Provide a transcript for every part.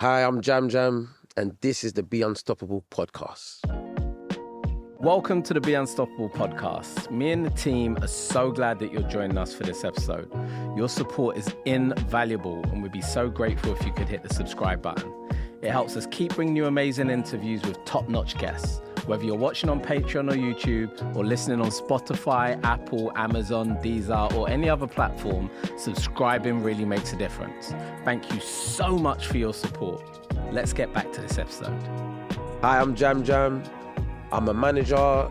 Hi, I'm Jamz, and this is the Be Unstoppable podcast. Welcome to the Be Unstoppable podcast. Me and the team are so glad that you're joining us for this episode. Your support is invaluable, and we'd be so grateful if you could hit the subscribe button. It helps us keep bringing you amazing interviews with top-notch guests. Whether you're watching on Patreon or YouTube, or listening on Spotify, Apple, Amazon, Deezer, or any other platform, subscribing really makes a difference. Thank you so much for your support. Let's get back to this episode. Hi, I'm Jamz. I'm a manager,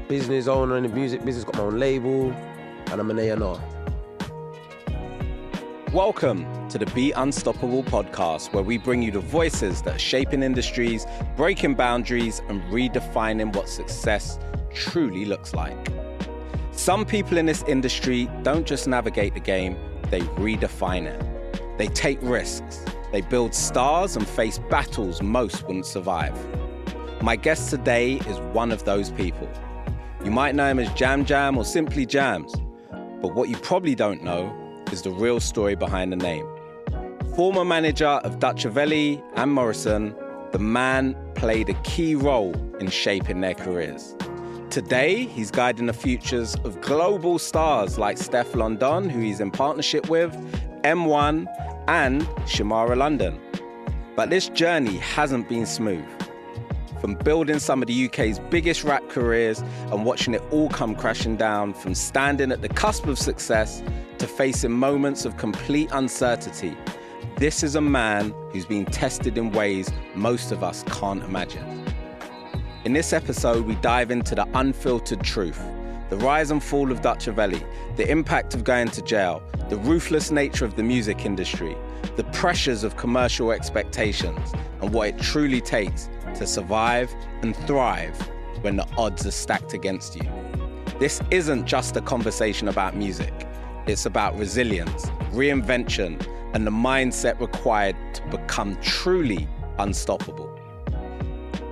business owner in the music business, got my own label, and I'm an A&R. Welcome to the Be Unstoppable podcast, where we bring you the voices that are shaping industries, breaking boundaries, and redefining what success truly looks like. Some people in this industry don't just navigate the game, they redefine it. They take risks, they build stars and face battles most wouldn't survive. My guest today is one of those people. You might know him as Jamz or simply Jamz, but what you probably don't know is the real story behind the name. Former manager of Dutchavelli and Morrison, the man played a key role in shaping their careers. Today, he's guiding the futures of global stars like Stefflon Don, who he's in partnership with, M1, and Shemara London. But this journey hasn't been smooth. From building some of the UK's biggest rap careers and watching it all come crashing down, from standing at the cusp of success to facing moments of complete uncertainty, this is a man who's been tested in ways most of us can't imagine. In this episode, we dive into the unfiltered truth, the rise and fall of Dutchavelli, the impact of going to jail, the ruthless nature of the music industry, the pressures of commercial expectations, and what it truly takes to survive and thrive when the odds are stacked against you. This isn't just a conversation about music. It's about resilience, reinvention, and the mindset required to become truly unstoppable.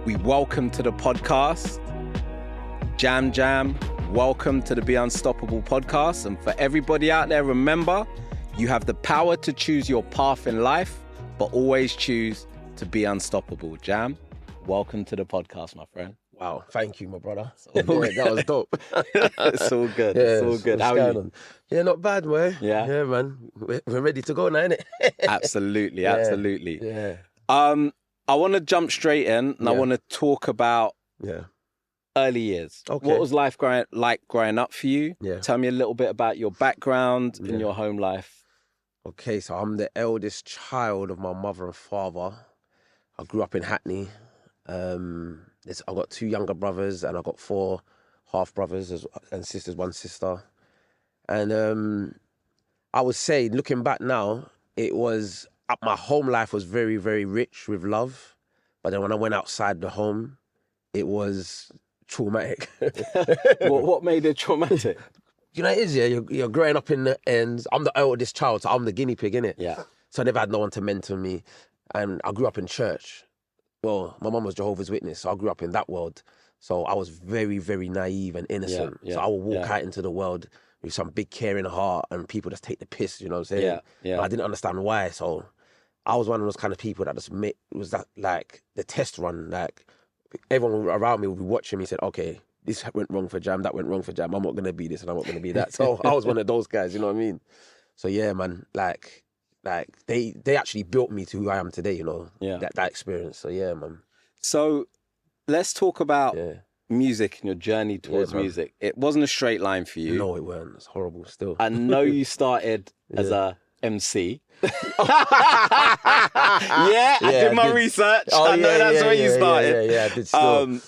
We welcome to the podcast, Jamz. Welcome to the Be Unstoppable podcast. And for everybody out there, remember, you have the power to choose your path in life, but always choose to be unstoppable. Jam, welcome to the podcast, my friend. Wow, thank you, my brother. Yeah, that was dope. It's all good. Yeah, it's all good. How are you? On? Yeah, not bad, man. Yeah, man. We're ready to go now, innit? Absolutely. Yeah. I want to jump straight in, and I want to talk about early years. Okay. What was life growing up for you? Yeah. Tell me a little bit about your background in your home life. Okay, so I'm the eldest child of my mother and father. I grew up in Hackney. I've got two younger brothers, and I've got four half brothers and sisters, one sister. And I would say, looking back now, my home life was very, very rich with love. But then when I went outside the home, it was traumatic. What made it traumatic? You know, it is, yeah. You're growing up in the ends. I'm the eldest child, so I'm the guinea pig, innit? Yeah. So I never had no one to mentor me. And I grew up in church. Well, my mum was Jehovah's Witness, so I grew up in that world. So I was very, very naive and innocent. So I would walk out into the world with some big caring heart, and people just take the piss, you know what I'm saying? Yeah. And I didn't understand why. So I was one of those kind of people that just was that like the test run. Like everyone around me would be watching me and said, okay, this went wrong for Jam, that went wrong for Jam. I'm not going to be this and I'm not going to be that. So I was one of those guys, you know what I mean? So yeah, man, like they actually built me to who I am today, you know, that experience. So yeah, man. So let's talk about music and your journey towards music. It wasn't a straight line for you. No, it weren't. It's horrible still. I know you started as a MC. I did my research. I know that's where you started. Yeah, I did still.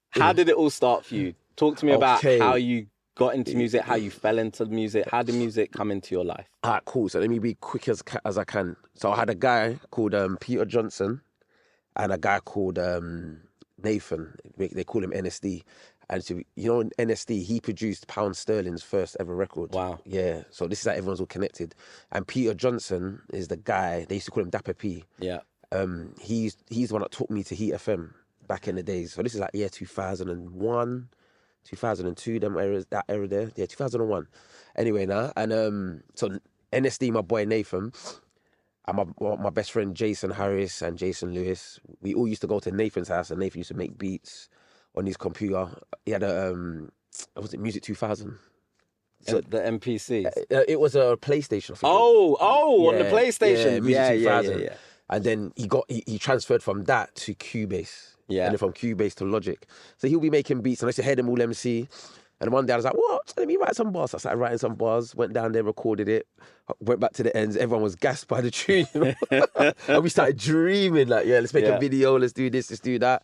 How did it all start for you? Talk to me about how you got into music, how you fell into music. How did music come into your life? All right, cool. So let me be quick as I can. So I had a guy called Peter Johnson and a guy called Nathan. They call him NSD. And so, you know, NSD, he produced Pound Sterling's first ever record. Wow. Yeah. So this is how everyone's all connected. And Peter Johnson is the guy, they used to call him Dapper P. Yeah. He's the one that took me to Heat FM back in the days. So this is like year 2001, 2002, that era there. Yeah, 2001. Anyway, now. And so NSD, my boy Nathan, And my best friend Jason Harris and Jason Lewis, we all used to go to Nathan's house, and Nathan used to make beats on his computer. He had was it Music 2000? So the MPC. It was a PlayStation. I think. On the PlayStation. Music 2000. Yeah. And then he transferred from that to Cubase. Yeah. And then from Cubase to Logic. So he'll be making beats, and I used to hear them all MC. And one day I was like, what? Let me write some bars. I started writing some bars, went down there, recorded it, went back to the ends. Everyone was gassed by the tune. You know? And we started dreaming, like, yeah, let's make a video, let's do this, let's do that.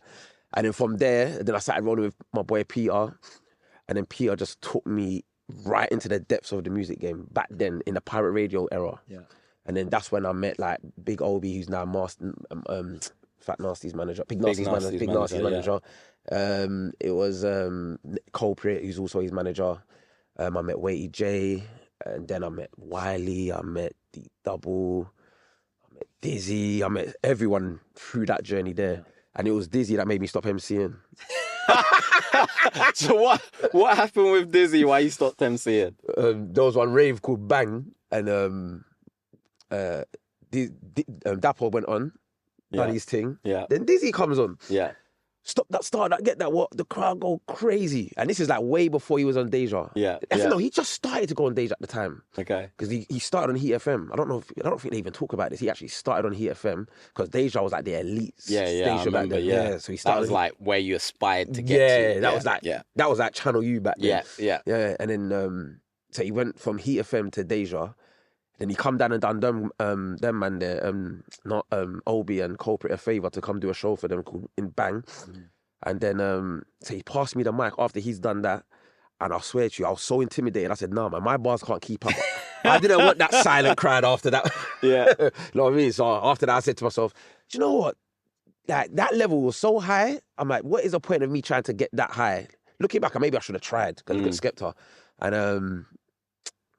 And then from there, then I started rolling with my boy Peter. And then Peter just took me right into the depths of the music game back then in the pirate radio era. Yeah. And then that's when I met like Big Obi, who's now Fat Nasty's manager, Big Nasty's manager. It was Culprit, who's also his manager. I met Weighty J, and then I met Wiley, I met D Double, I met Dizzy, I met everyone through that journey there. And it was Dizzy that made me stop MCing. So what happened with Dizzy? Why you stopped MCing? There was one rave called Bang, and Dapper went on, done his thing. Yeah. Then Dizzy comes on. Yeah. Stop that, start that, get that, what? The crowd go crazy. And this is like way before he was on Deja. Yeah. No, he just started to go on Deja at the time. Okay. Because he started on Heat FM. I don't think they even talk about this. He actually started on Heat FM because Deja was like the elite station back then. Yeah. So he started. That was like where you aspired to get to. That was like Channel U back then. Yeah. And then so he went from Heat FM to Deja. Then he come down and done them man there, not Obi and Culprit a favour to come do a show for them called In Bang. Mm. And then so he passed me the mic after he's done that. And I swear to you, I was so intimidated. I said, nah, man, my bars can't keep up. I didn't want that silent crowd after that. Yeah. You know what I mean? So after that, I said to myself, do you know what? Like, that level was so high. I'm like, what is the point of me trying to get that high? Looking back, maybe I should have tried because look at Skepta. And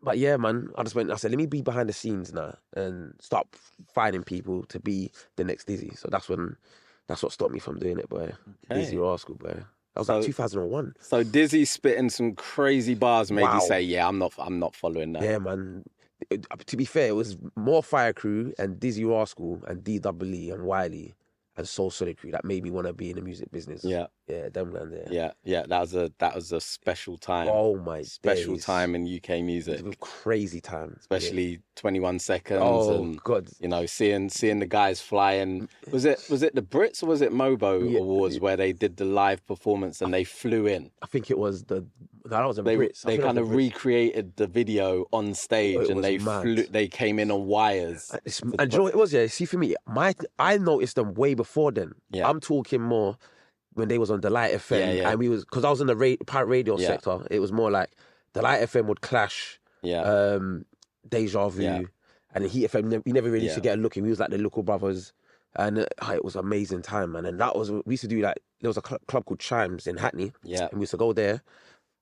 but yeah, man, I said, let me be behind the scenes now and start finding people to be the next Dizzy. So that's what stopped me from doing it, boy. Okay. Dizzy Rascal, boy. That was like 2001. So Dizzy spitting some crazy bars made you say, yeah, I'm not following that. Yeah, man. To be fair, it was more Fire Crew and Dizzy Rascal and Dutchavelli and Wiley and Soul Solid Crew that made me want to be in the music business. Yeah. Yeah, them land there. Yeah. That was a special time. Oh my special days. time in UK music. It was a crazy time. Especially 21 Seconds. Oh and, God. You know, seeing the guys flying. Was it the Brits or was it Mobo Awards where they did the live performance and they flew in? I think it was that was the Brits. They kind of recreated the video on stage and they came in on wires. And you know what it was, see, for me, I noticed them way before then. Yeah. I'm talking more when they was on Delight FM, and we was, because I was in the pirate radio sector. It was more like Delight FM would clash, Deja Vu, and Heat FM. We never really used to get a look in. We was like the local brothers, and it was an amazing time, man. And that was, we used to do like, there was a club called Chimes in Hackney, and we used to go there,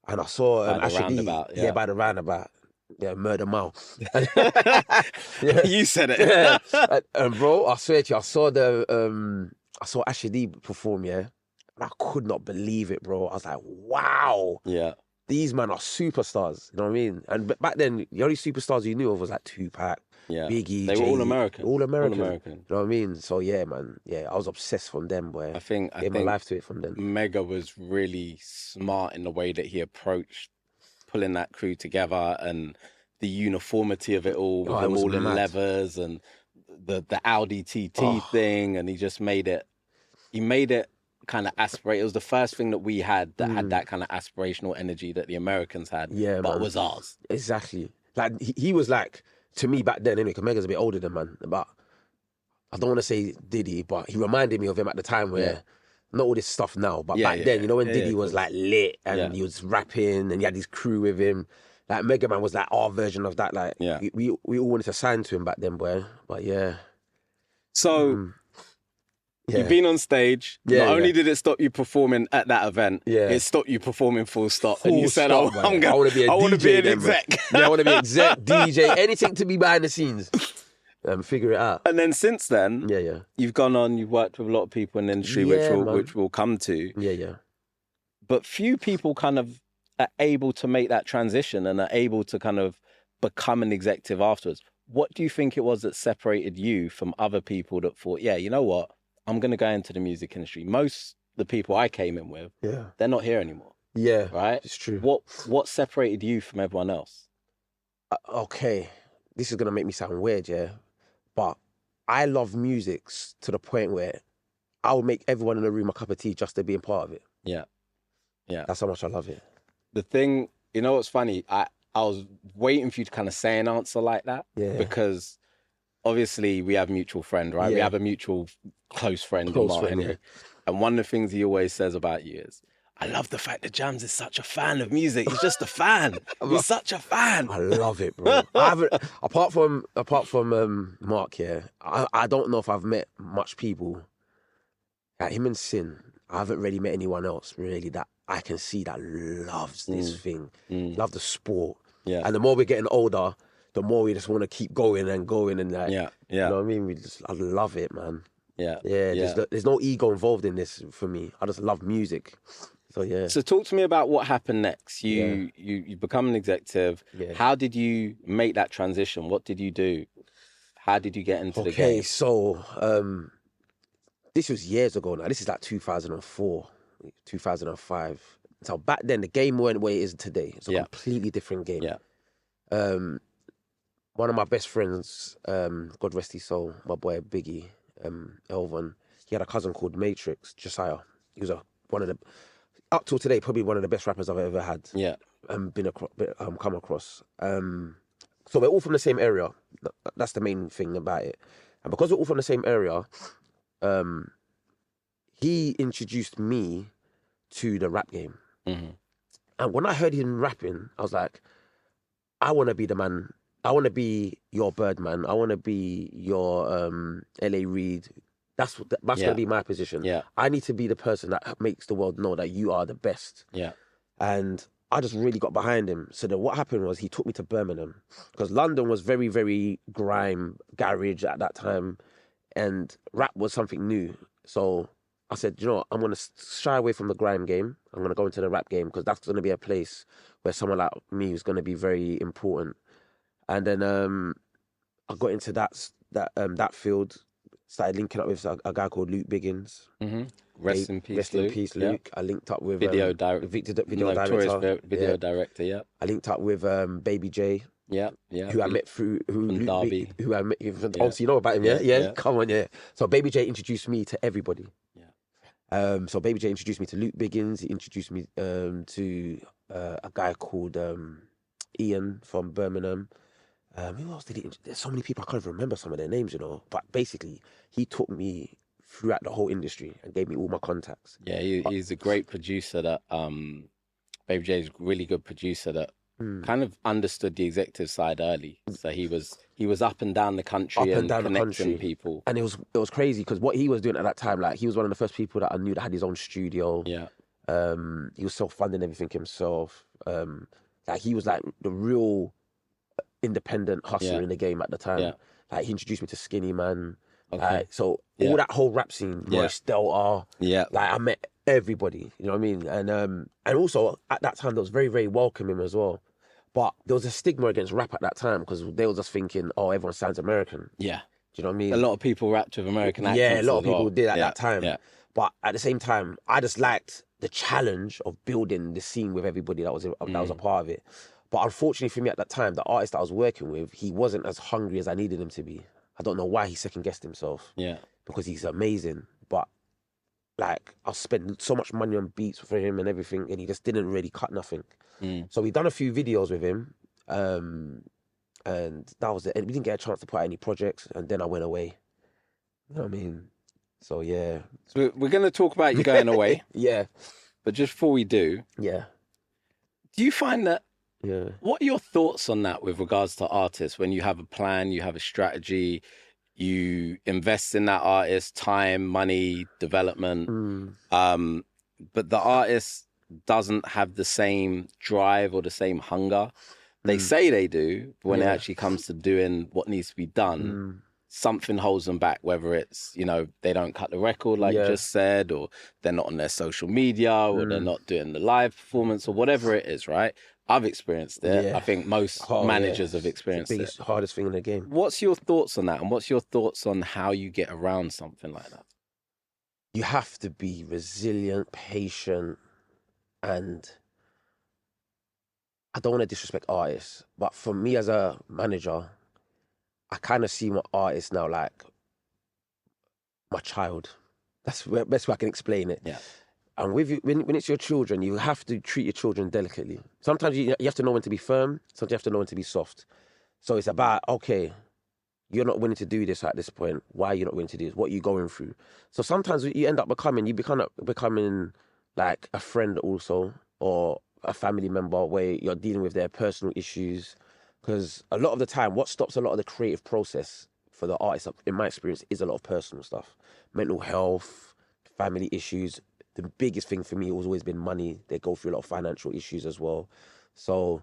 and I saw by the roundabout, by the roundabout. Yeah, Murder Mile. You said it. And bro, I swear to you, I saw Asher D perform, and I could not believe it, bro. I was like, wow. Yeah. These men are superstars, you know what I mean? And back then, the only superstars you knew of was like Tupac, Biggie, they were all American. All American. You know what I mean? So yeah, man. Yeah, I was obsessed from them, boy. I think my life to it from them. Mega was really smart in the way that he approached pulling that crew together and the uniformity of it all, with them all in levers and the Audi TT thing, and he just made it kind of aspirate. It was the first thing that we had that had that kind of aspirational energy that the Americans had, but it was ours. Exactly. Like, he was like, to me back then, anyway, because Mega's a bit older than man, but I don't want to say Diddy, but he reminded me of him at the time where, not all this stuff now, but back then, you know, when Diddy was like lit and he was rapping and he had his crew with him, like Mega Man was like our version of that. Like, we all wanted to sign to him back then, boy. But So, you've been on stage. Not only did it stop you performing at that event, it stopped you performing full stop. And you said, I want to be an exec. I want to be exec, DJ, anything to be behind the scenes. Figure it out. And then since then, you've gone on, you've worked with a lot of people in the industry, which we'll come to. But few people kind of are able to make that transition and are able to kind of become an executive afterwards. what do you think it was that separated you from other people that thought, yeah, you know what, I'm going to go into the music industry? Most the people I came in with, they're not here anymore. Yeah, right? it's true. What separated you from everyone else? Okay, this is gonna make me sound weird, yeah, but I love music to the point where I would make everyone in the room a cup of tea just to be a part of it. Yeah, yeah. That's how much I love it. The thing, you know what's funny? I was waiting for you to kind of say an answer like that, because obviously we have a mutual friend, right? We have a mutual close friend, Martin, yeah. And one of the things he always says about you is, I love the fact that Jamz is such a fan of music. He's just a fan. He's such a fan. I love it, bro. I haven't, apart from Mark, yeah, I don't know if I've met much people like him and Sin. I haven't really met anyone else really that I can see that loves this thing, love the sport. Yeah. And the more we're getting older, the more we just want to keep going and like, you know what I mean? I love it, man. Yeah. There's no ego involved in this for me. I just love music. So yeah. So talk to me about what happened next. You become an executive. Yeah. How did you make that transition? What did you do? How did you get into the game? Okay, so this was years ago now. This is like 2004, 2005. So back then the game weren't where it is today. It's a completely different game. Yeah. One of my best friends, God rest his soul, my boy Biggie, Elvin, he had a cousin called Matrix, Josiah. He was one of the, up till today, probably one of the best rappers I've ever had. Yeah. Come across. So we're all from the same area. That's the main thing about it. And because we're all from the same area, he introduced me to the rap game. Mm-hmm. And when I heard him rapping, I was like, I want to be the man. I want to be your Birdman. I want to be your L.A. Reid. That's going to be my position. Yeah. I need to be the person that makes the world know that you are the best. Yeah. And I just really got behind him. So then what happened was he took me to Birmingham because London was very, very grime, garage at that time. And rap was something new. So I said, you know what? I'm going to shy away from the grime game. I'm going to go into the rap game because that's going to be a place where someone like me is going to be very important. And then I got into that field. Started linking up with a guy called Luke Biggins. Mm-hmm. Rest in peace, Luke. I linked up with video director. Video director. Yeah. I linked up with Baby J. Yeah. Who I met through Derby. Who I met. Obviously, you know about him, yeah. Come on, yeah. So Baby J introduced me to everybody. Yeah. So Baby J introduced me to Luke Biggins. He introduced me to a guy called Ian from Birmingham. Who else did he? There's so many people I can't even remember some of their names, you know. But basically, he took me throughout the whole industry and gave me all my contacts. Yeah, he's a great producer. That Baby J is a really good producer that kind of understood the executive side early. So he was up and down the country and connecting people. And it was crazy because what he was doing at that time, like he was one of the first people that I knew that had his own studio. Yeah. He was self-funding everything himself. Like he was like the real independent hustler in the game at the time. Yeah. Like he introduced me to Skinny Man. Okay. So all that whole rap scene, Morris Delta. Yeah. Like I met everybody, you know what I mean? And also at that time there was very, very welcoming as well. But there was a stigma against rap at that time because they were just thinking, oh, everyone sounds American. Yeah. Do you know what I mean? A lot of people rapped with American accents. Yeah, a lot of people did at that time. Yeah. But at the same time, I just liked the challenge of building the scene with everybody that was a part of it. But unfortunately for me at that time, the artist that I was working with, he wasn't as hungry as I needed him to be. I don't know why he second-guessed himself. Yeah. Because he's amazing. But, like, I spent so much money on beats for him and everything, and he just didn't really cut nothing. So we done a few videos with him, and that was it. And we didn't get a chance to put out any projects, and then I went away. You know what I mean? So, yeah. So we're going to talk about you going away. Yeah. But just before we do... Yeah. Do you find that... Yeah. What are your thoughts on that with regards to artists? When you have a plan, you have a strategy, you invest in that artist, time, money, development, but the artist doesn't have the same drive or the same hunger. They say they do, but when it actually comes to doing what needs to be done, something holds them back, whether it's, you know, they don't cut the record like you just said, or they're not on their social media, or they're not doing the live performance, or whatever it is, right? I've experienced it. Yeah. I think most managers have experienced it's the biggest, it. hardest thing in the game. What's your thoughts on that? And what's your thoughts on how you get around something like that? You have to be resilient, patient, and I don't want to disrespect artists, but for me as a manager, I kind of see my artists now like my child. That's the best way I can explain it. Yeah. And with you, when it's your children, you have to treat your children delicately. Sometimes you have to know when to be firm. Sometimes you have to know when to be soft. So it's about, okay, you're not willing to do this at this point. Why are you not willing to do this? What are you going through? So sometimes you end up becoming like a friend also, or a family member where you're dealing with their personal issues. Because a lot of the time, what stops a lot of the creative process for the artists, in my experience, is a lot of personal stuff. Mental health, family issues. The biggest thing for me has always been money. They go through a lot of financial issues as well. So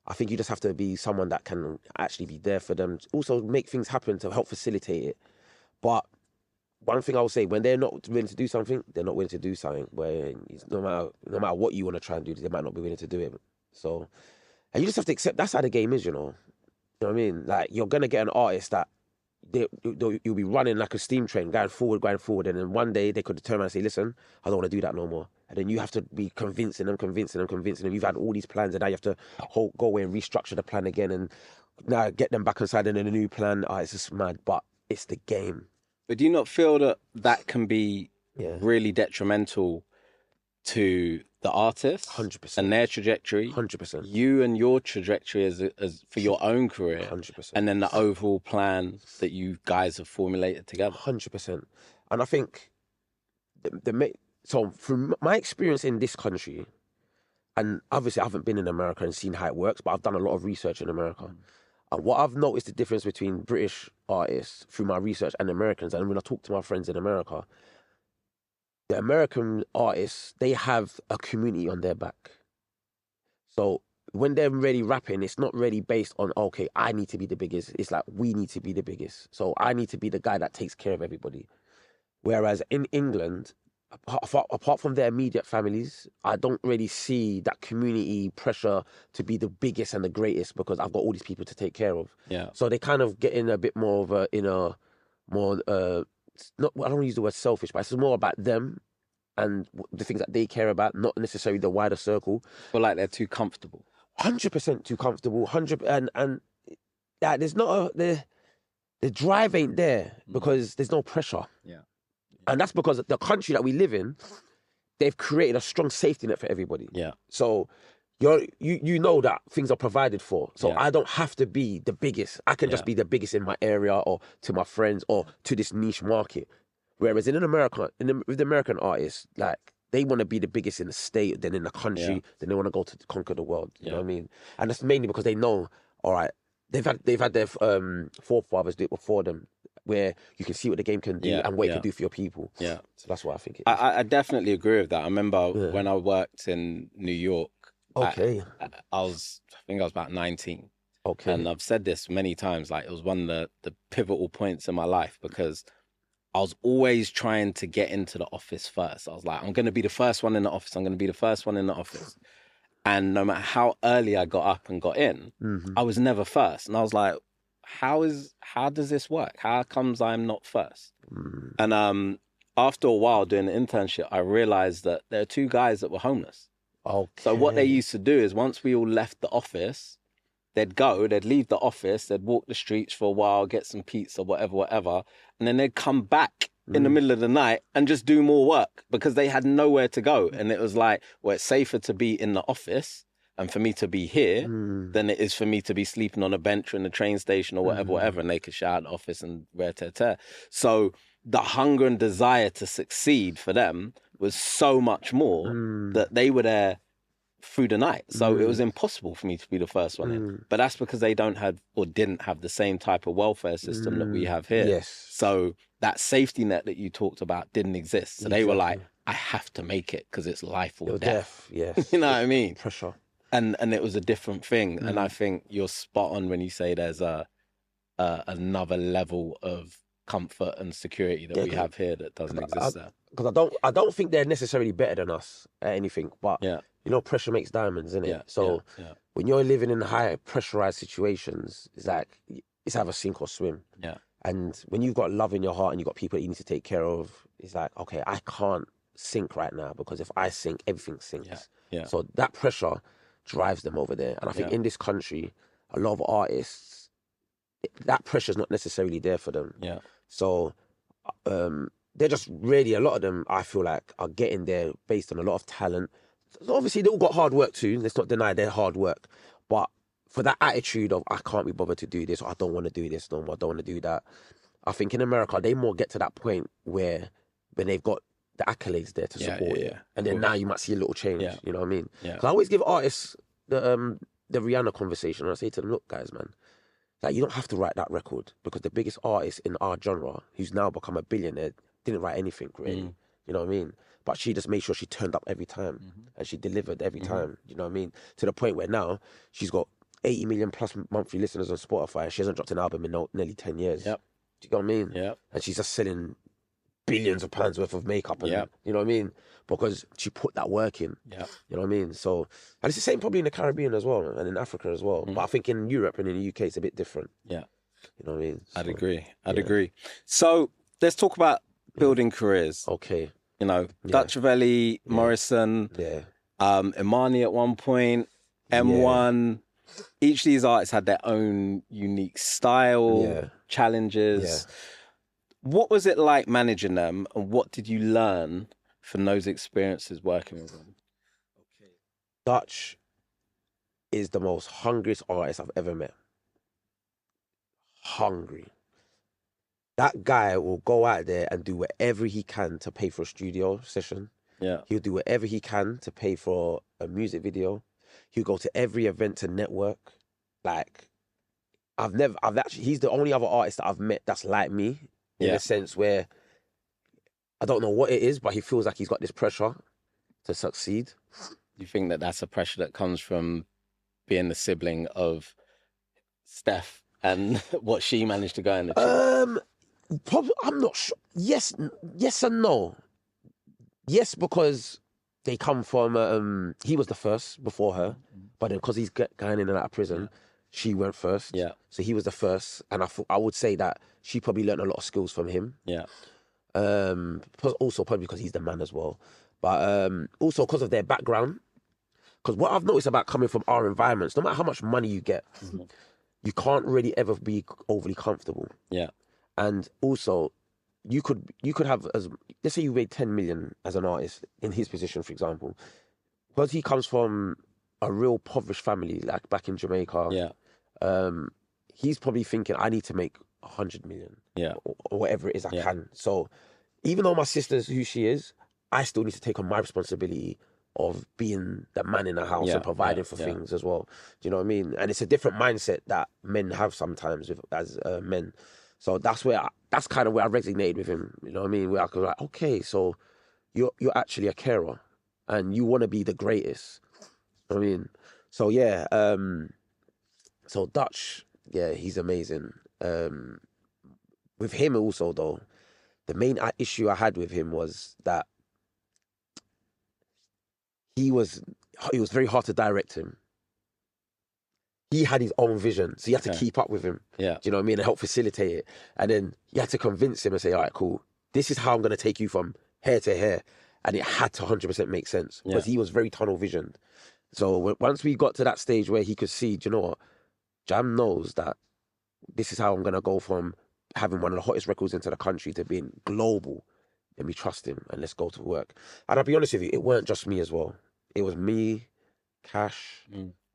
I think you just have to be someone that can actually be there for them. Also make things happen to help facilitate it. But one thing I will say, when they're not willing to do something, they're not willing to do something. Where no matter what you want to try and do, they might not be willing to do it. So, and you just have to accept that's how the game is, you know. You know what I mean? Like, you're going to get an artist that you'll be running like a steam train, going forward, and then one day they could turn around and say, listen, I don't want to do that no more. And then you have to be convincing them. You've had all these plans, and now you have to go away and restructure the plan again, and now get them back inside and then a new plan. It's just mad, but it's the game. But do you not feel that can be really detrimental to the artist 100%. and their trajectory? 100%. You and your trajectory as for your own career. 100%. And then the overall plan that you guys have formulated together. 100%. And I think so from my experience in this country, and obviously I haven't been in America and seen how it works, but I've done a lot of research in America. And what I've noticed the difference between British artists through my research and Americans, and when I talk to my friends in America, the American artists, they have a community on their back. So when they're really rapping, it's not really based on, okay, I need to be the biggest. It's like, we need to be the biggest. So I need to be the guy that takes care of everybody. Whereas in England, apart from their immediate families, I don't really see that community pressure to be the biggest and the greatest, because I've got all these people to take care of. Yeah. So they kind of get in a bit more of I don't want to use the word selfish, but it's more about them and the things that they care about, not necessarily the wider circle. Feel like they're too comfortable. 100% too comfortable. And there's not the drive ain't there because there's no pressure. Yeah. And that's because the country that we live in, they've created a strong safety net for everybody. Yeah. So you know that things are provided for. So Yeah. I don't have to be the biggest. I can just be the biggest in my area or to my friends or to this niche market. Whereas with the American artists, like, they want to be the biggest in the state, then in the country, then they want to go to conquer the world. You know what I mean? And that's mainly because they know, all right, they've had their forefathers do it before them, where you can see what the game can do and what it can do for your people. Yeah. So that's what I think it is. I definitely agree with that. I remember when I worked in New York. Okay. I think I was about 19. Okay. And I've said this many times, like, it was one of the pivotal points in my life, because I was always trying to get into the office first. I was like, I'm going to be the first one in the office. And no matter how early I got up and got in, I was never first. And I was like, how does this work? How comes I'm not first? And after a while doing the internship, I realized that there are two guys that were homeless. Okay. So what they used to do is, once we all left the office, they'd leave the office, they'd walk the streets for a while, get some pizza, whatever, and then they'd come back in the middle of the night and just do more work, because they had nowhere to go. And it was like, well, it's safer to be in the office and for me to be here than it is for me to be sleeping on a bench or in the train station or whatever, and they could shout at the office and rare-tear. So the hunger and desire to succeed for them was so much more that they were there through the night. So it was impossible for me to be the first one in. But that's because they didn't have the same type of welfare system that we have here. Yes. So that safety net that you talked about didn't exist. So they were like, I have to make it because it's life or death. Yes. You know what I mean? Pressure. And it was a different thing. And I think you're spot on when you say there's another level of comfort and security that we have here that doesn't exist there. Because I don't think they're necessarily better than us at anything, but you know, pressure makes diamonds, isn't it? Yeah. So when you're living in high pressurized situations, it's like it's either sink or swim. Yeah. And when you've got love in your heart and you've got people that you need to take care of, it's like, okay, I can't sink right now because if I sink, everything sinks. Yeah. Yeah. So that pressure drives them over there. And I think in this country, a lot of artists, that pressure's not necessarily there for them. Yeah. So they're just really, a lot of them, I feel like, are getting there based on a lot of talent. So obviously, they all got hard work too. Let's not deny their hard work. But for that attitude of, I can't be bothered to do this, or I don't want to do this no more, I don't want to do that. I think in America, they more get to that point where when they've got the accolades there to support it. And then now you might see a little change, you know what I mean? Yeah. 'Cause I always give artists the Rihanna conversation, and I say to them, look, guys, man, like, you don't have to write that record because the biggest artist in our genre, who's now become a billionaire, didn't write anything really. You know what I mean? But she just made sure she turned up every time and she delivered every time. You know what I mean? To the point where now she's got 80 million plus monthly listeners on Spotify. She hasn't dropped an album in nearly 10 years. Yep. Do you know what I mean? Yeah. And she's just selling billions of pounds worth of makeup. And, you know what I mean? Because she put that work in. Yeah. You know what I mean? So, and it's the same probably in the Caribbean as well and in Africa as well. But I think in Europe and in the UK, it's a bit different. Yeah. You know what I mean? I'd agree. I'd agree. So let's talk about building careers. Okay. You know, Dutchavelli, Morrison, Imani at one point, M1. Each of these artists had their own unique style, challenges. What was it like managing them, and what did you learn from those experiences working with them? Okay. Dutch is the most hungriest artist I've ever met. Hungry. That guy will go out there and do whatever he can to pay for a studio session. Yeah. He'll do whatever he can to pay for a music video. He'll go to every event to network. Like, he's the only other artist that I've met that's like me in a sense where I don't know what it is, but he feels like he's got this pressure to succeed. You think that that's a pressure that comes from being the sibling of Steph and what she managed to go in the gym? Probably, I'm not sure. Yes and no. Yes, because they come from, he was the first before her, but then because he's going in and out of prison, she went first. Yeah. So he was the first, and I would say that she probably learned a lot of skills from him. Yeah. Also probably because he's the man as well, but also because of their background. Because what I've noticed about coming from our environments, no matter how much money you get, you can't really ever be overly comfortable. Yeah. And also, you could have, let's say you made 10 million as an artist in his position, for example, because he comes from a real impoverished family, like back in Jamaica. Yeah. He's probably thinking, I need to make 100 million. Yeah. Or whatever it is I can. So even though my sister's who she is, I still need to take on my responsibility of being the man in the house and providing for things as well. Do you know what I mean? And it's a different mindset that men have sometimes as men. So that's kind of where I resonated with him. You know what I mean? Where I was like, okay, so you're actually a carer and you want to be the greatest. You know what I mean? So yeah, so Dutch, he's amazing. With him also though, the main issue I had with him was that it was very hard to direct him. He had his own vision, so you had to keep up with him. Yeah. Do you know what I mean? And help facilitate it. And then you had to convince him and say, all right, cool, this is how I'm going to take you from here to here. And it had to 100% make sense because he was very tunnel visioned. So once we got to that stage where he could see, do you know what? Jam knows that this is how I'm going to go from having one of the hottest records into the country to being global. And we trust him and let's go to work. And I'll be honest with you, it weren't just me as well. It was me, Cash,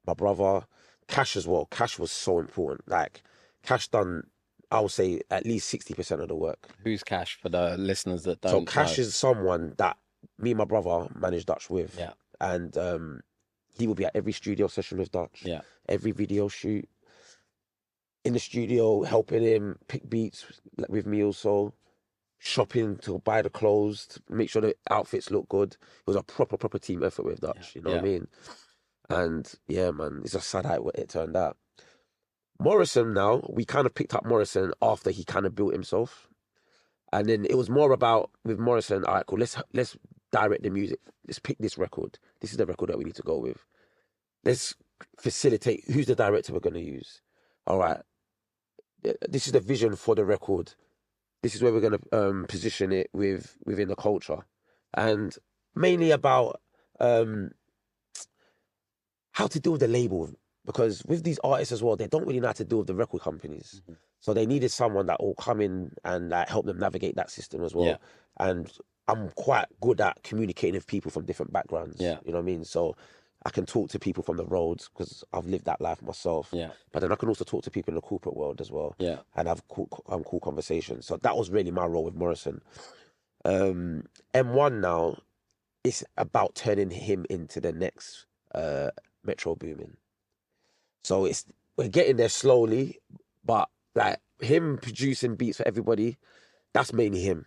my brother, Cash as well. Cash was so important. Like, Cash done, I would say, at least 60% of the work. Who's Cash for the listeners that don't So Cash know? is someone that me and my brother managed Dutch with. Yeah. And he would be at every studio session with Dutch. Yeah. Every video shoot. In the studio, helping him pick beats with me also. Shopping to buy the clothes, to make sure the outfits look good. It was a proper team effort with Dutch, you know what I mean? And yeah, man, it's just sad how it turned out. Morrison now, we kind of picked up Morrison after he kind of built himself. And then it was more about, with Morrison, all right, cool, let's direct the music. Let's pick this record. This is the record that we need to go with. Let's facilitate who's the director we're going to use. All right. This is the vision for the record. This is where we're going to position it within the culture. And mainly about how to deal with the label. Because with these artists as well, they don't really know how to deal with the record companies. Mm-hmm. So they needed someone that will come in and like help them navigate that system as well. Yeah. And I'm quite good at communicating with people from different backgrounds. Yeah. You know what I mean? So I can talk to people from the roads because I've lived that life myself. Yeah. But then I can also talk to people in the corporate world as well. Yeah. And have cool conversations. So that was really my role with Morrison. M1 now, it's about turning him into the next Metro Boomin. So we're getting there slowly, but like him producing beats for everybody, that's mainly him.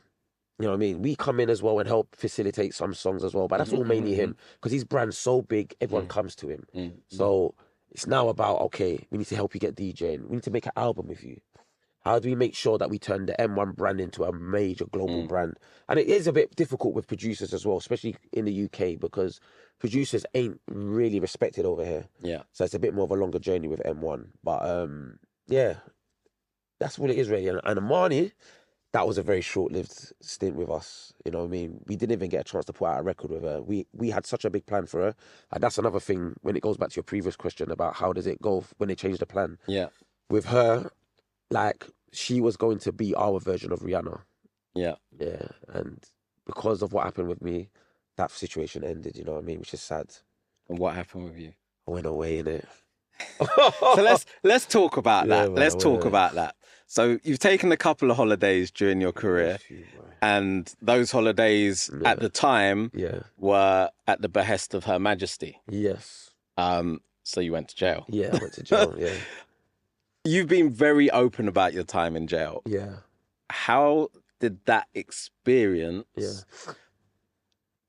You know what I mean? We come in as well and help facilitate some songs as well, but that's all mainly him because his brand's so big, everyone comes to him. So it's now about, okay, we need to help you get DJing. We need to make an album with you. How do we make sure that we turn the M1 brand into a major global brand? And it is a bit difficult with producers as well, especially in the UK, because producers ain't really respected over here. Yeah. So it's a bit more of a longer journey with M1. But yeah, that's what it is really. And Imani, that was a very short-lived stint with us. You know what I mean? We didn't even get a chance to put out a record with her. We had such a big plan for her. And that's another thing when it goes back to your previous question about how does it go when they change the plan. Yeah. With her, like, she was going to be our version of Rihanna. Yeah. Yeah. And because of what happened with me, that situation ended, you know what I mean? Which is sad. And what happened with you? I went away, innit? So let's talk about that. Man, let's talk about that. So you've taken a couple of holidays during your career, and those holidays at the time were at the behest of Her Majesty. Yes. So you went to jail. Yeah, I went to jail, yeah. You've been very open about your time in jail. Yeah. How did that experience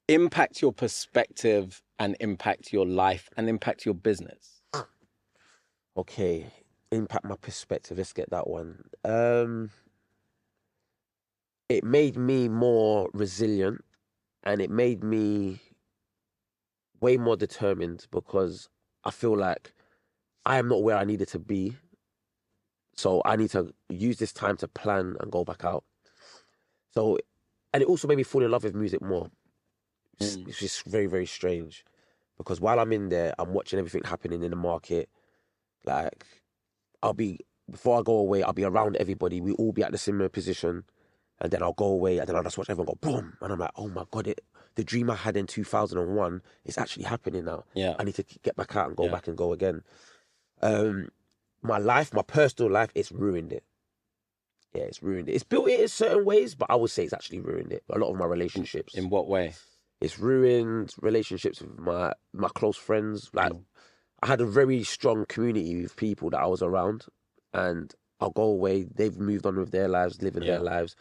impact your perspective and impact your life and impact your business? Okay, impact my perspective. Let's get that one. It made me more resilient and it made me way more determined because I feel like I am not where I needed to be. So I need to use this time to plan and go back out. So, and it also made me fall in love with music more. It's just very, very strange. Because while I'm in there, I'm watching everything happening in the market. Like, before I go away, I'll be around everybody. We all be at the similar position. And then I'll go away and then I'll just watch everyone go boom. And I'm like, oh my God, the dream I had in 2001 is actually happening now. Yeah. I need to get back out and go back and go again. My personal life, it's ruined it. Yeah, it's ruined it. It's built it in certain ways, but I would say it's actually ruined it. A lot of my relationships. In what way? It's ruined relationships with my close friends. Like, I had a very strong community with people that I was around, and I'll go away. They've moved on with their lives, living their lives.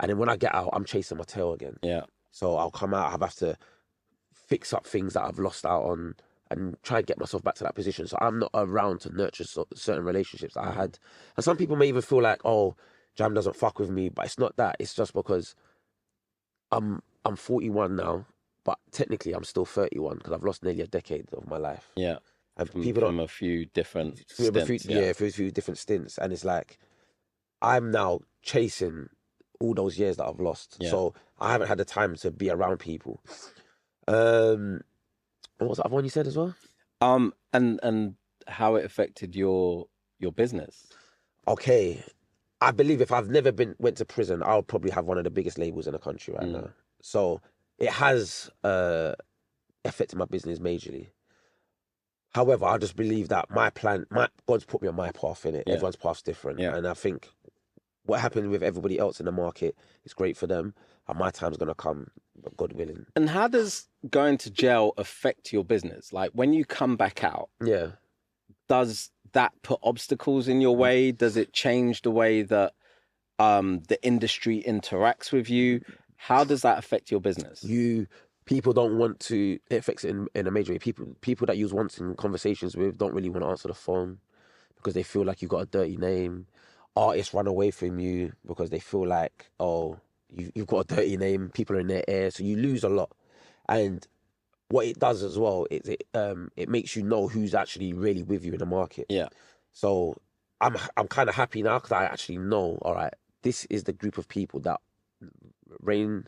And then when I get out, I'm chasing my tail again. Yeah. So I'll come out, I have to fix up things that I've lost out on, and try and get myself back to that position. So I'm not around to nurture certain relationships that I had. And some people may even feel like, oh, Jam doesn't fuck with me, but it's not that. It's just because I'm 41 now, but technically I'm still 31 because I've lost nearly a decade of my life. Yeah. And from a few different stints. For a few different stints. And it's like, I'm now chasing all those years that I've lost. Yeah. So I haven't had the time to be around people. What was the other one you said as well? And how it affected your business. Okay. I believe if I've never went to prison, I'll probably have one of the biggest labels in the country right now. So it has affected my business majorly. However, I just believe that God's put me on my path, innit? Yeah. Everyone's path's different. Yeah. And I think what happened with everybody else in the market is great for them. And my time's going to come, God willing. And how does going to jail affect your business? Like, when you come back out, does that put obstacles in your way? Does it change the way that the industry interacts with you? How does that affect your business? People don't want to, it affects it in a major way. People that you want in conversations with don't really want to answer the phone because they feel like you've got a dirty name. Artists run away from you because they feel like, oh, you've got a dirty name, people are in their ear, so you lose a lot. And what it does as well is it makes you know who's actually really with you in the market. Yeah. So I'm kind of happy now because I actually know, all right, this is the group of people that rain,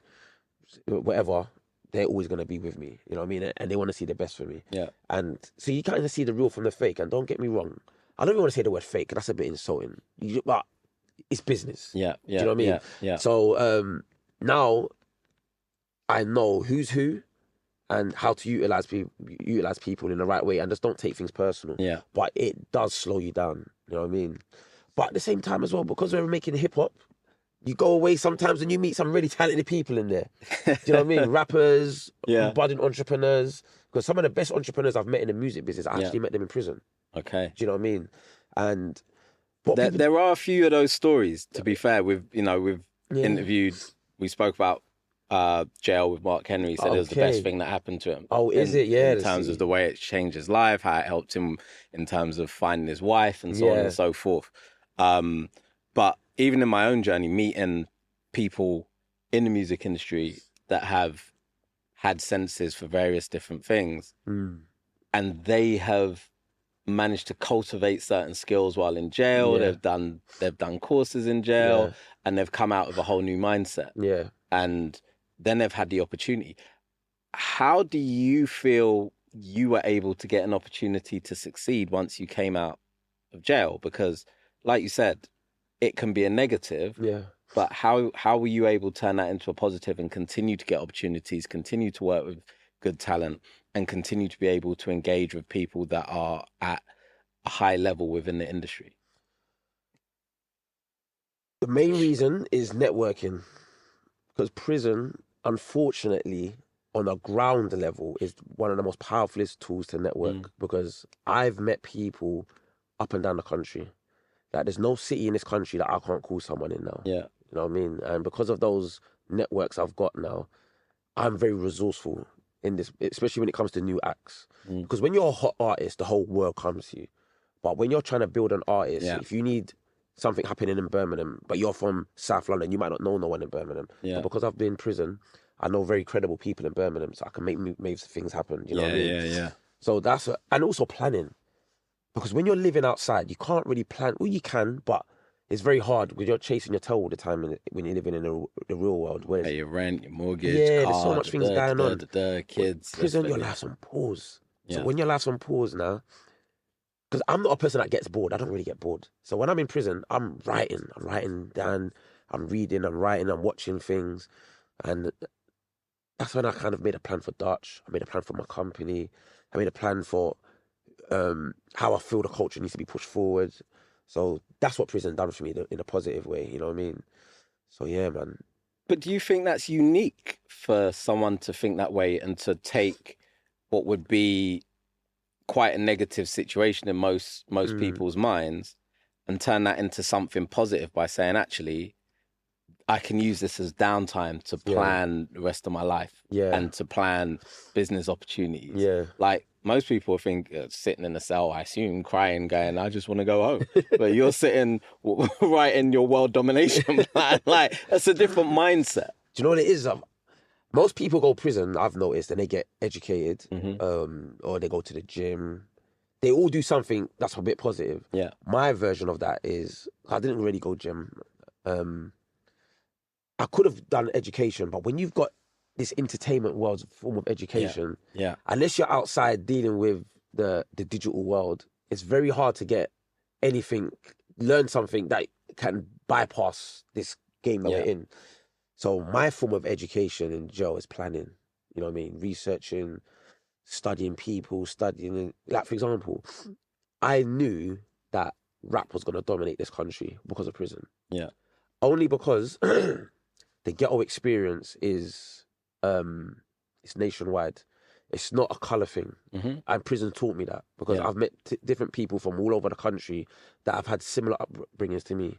whatever, they're always going to be with me. You know what I mean? And they want to see the best for me. Yeah. And so you kind of see the real from the fake. And don't get me wrong, I don't even want to say the word fake. That's a bit insulting. But it's business. Yeah. Do you know what I mean? Yeah. So now I know who's who and how to utilize people in the right way, and just don't take things personal. Yeah. But it does slow you down. You know what I mean? But at the same time as well, because we're making hip hop, you go away sometimes and you meet some really talented people in there. Do you know what I mean? Rappers, budding entrepreneurs. Because some of the best entrepreneurs I've met in the music business, I actually met them in prison. Okay. Do you know what I mean? And there are a few of those stories. To be fair, we've interviewed. We spoke about jail with Mark Henry. He said it was the best thing that happened to him. Oh, is it? Yeah. In terms of the way it changed his life, how it helped him in terms of finding his wife and so on and so forth. But even in my own journey, meeting people in the music industry that have had sentences for various different things, and they have managed to cultivate certain skills while in jail. They've done courses in jail, and they've come out with a whole new mindset. Yeah. And then they've had the opportunity. How do you feel you were able to get an opportunity to succeed once you came out of jail? Because, like you said, it can be a negative. Yeah. But how were you able to turn that into a positive and continue to get opportunities, continue to work with good talent, and continue to be able to engage with people that are at a high level within the industry? The main reason is networking. Because prison, unfortunately, on a ground level, is one of the most powerfulest tools to network. Because I've met people up and down the country. Like, there's no city in this country that I can't call someone in now. Yeah. You know what I mean? And because of those networks I've got now, I'm very resourceful in this, especially when it comes to new acts. Because when you're a hot artist, the whole world comes to you. But when you're trying to build an artist, if you need something happening in Birmingham, but you're from South London, you might not know no one in Birmingham. Yeah. But because I've been in prison, I know very credible people in Birmingham, so I can make things happen. You know what I mean? Yeah. So and also planning. Because when you're living outside, you can't really plan. Well, you can, but it's very hard because you're chasing your tail all the time when you're living in the real world. Pay your rent, your mortgage, there's so much things going on. Kids. Prison, your life's on pause. So when your life's on pause now, because I'm not a person that gets bored. I don't really get bored. So when I'm in prison, I'm writing down, I'm reading, I'm writing, I'm watching things. And that's when I kind of made a plan for Dutch. I made a plan for my company. I made a plan for how I feel the culture needs to be pushed forward. So that's what prison done for me in a positive way, you know what I mean? So yeah, man. But do you think that's unique for someone to think that way and to take what would be quite a negative situation in most people's minds and turn that into something positive by saying, actually, I can use this as downtime to plan the rest of my life and to plan business opportunities. Yeah. Like, most people think sitting in a cell, I assume, crying, going, I just want to go home. But you're sitting writing your world domination plan. Like, that's a different mindset. Do you know what it is? Most people go to prison, I've noticed, and they get educated, or they go to the gym. They all do something that's a bit positive. Yeah. My version of that is, I didn't really go gym. I could have done education, but when you've got this entertainment world's form of education, unless you're outside dealing with the digital world, it's very hard to get learn something that can bypass this game that we're in. So my form of education in jail is planning, you know what I mean? Researching, studying people, like, for example, I knew that rap was going to dominate this country because of prison. Yeah. Only because the ghetto experience is, it's nationwide. It's not a colour thing. And prison taught me that because I've met different people from all over the country that have had similar upbringings to me.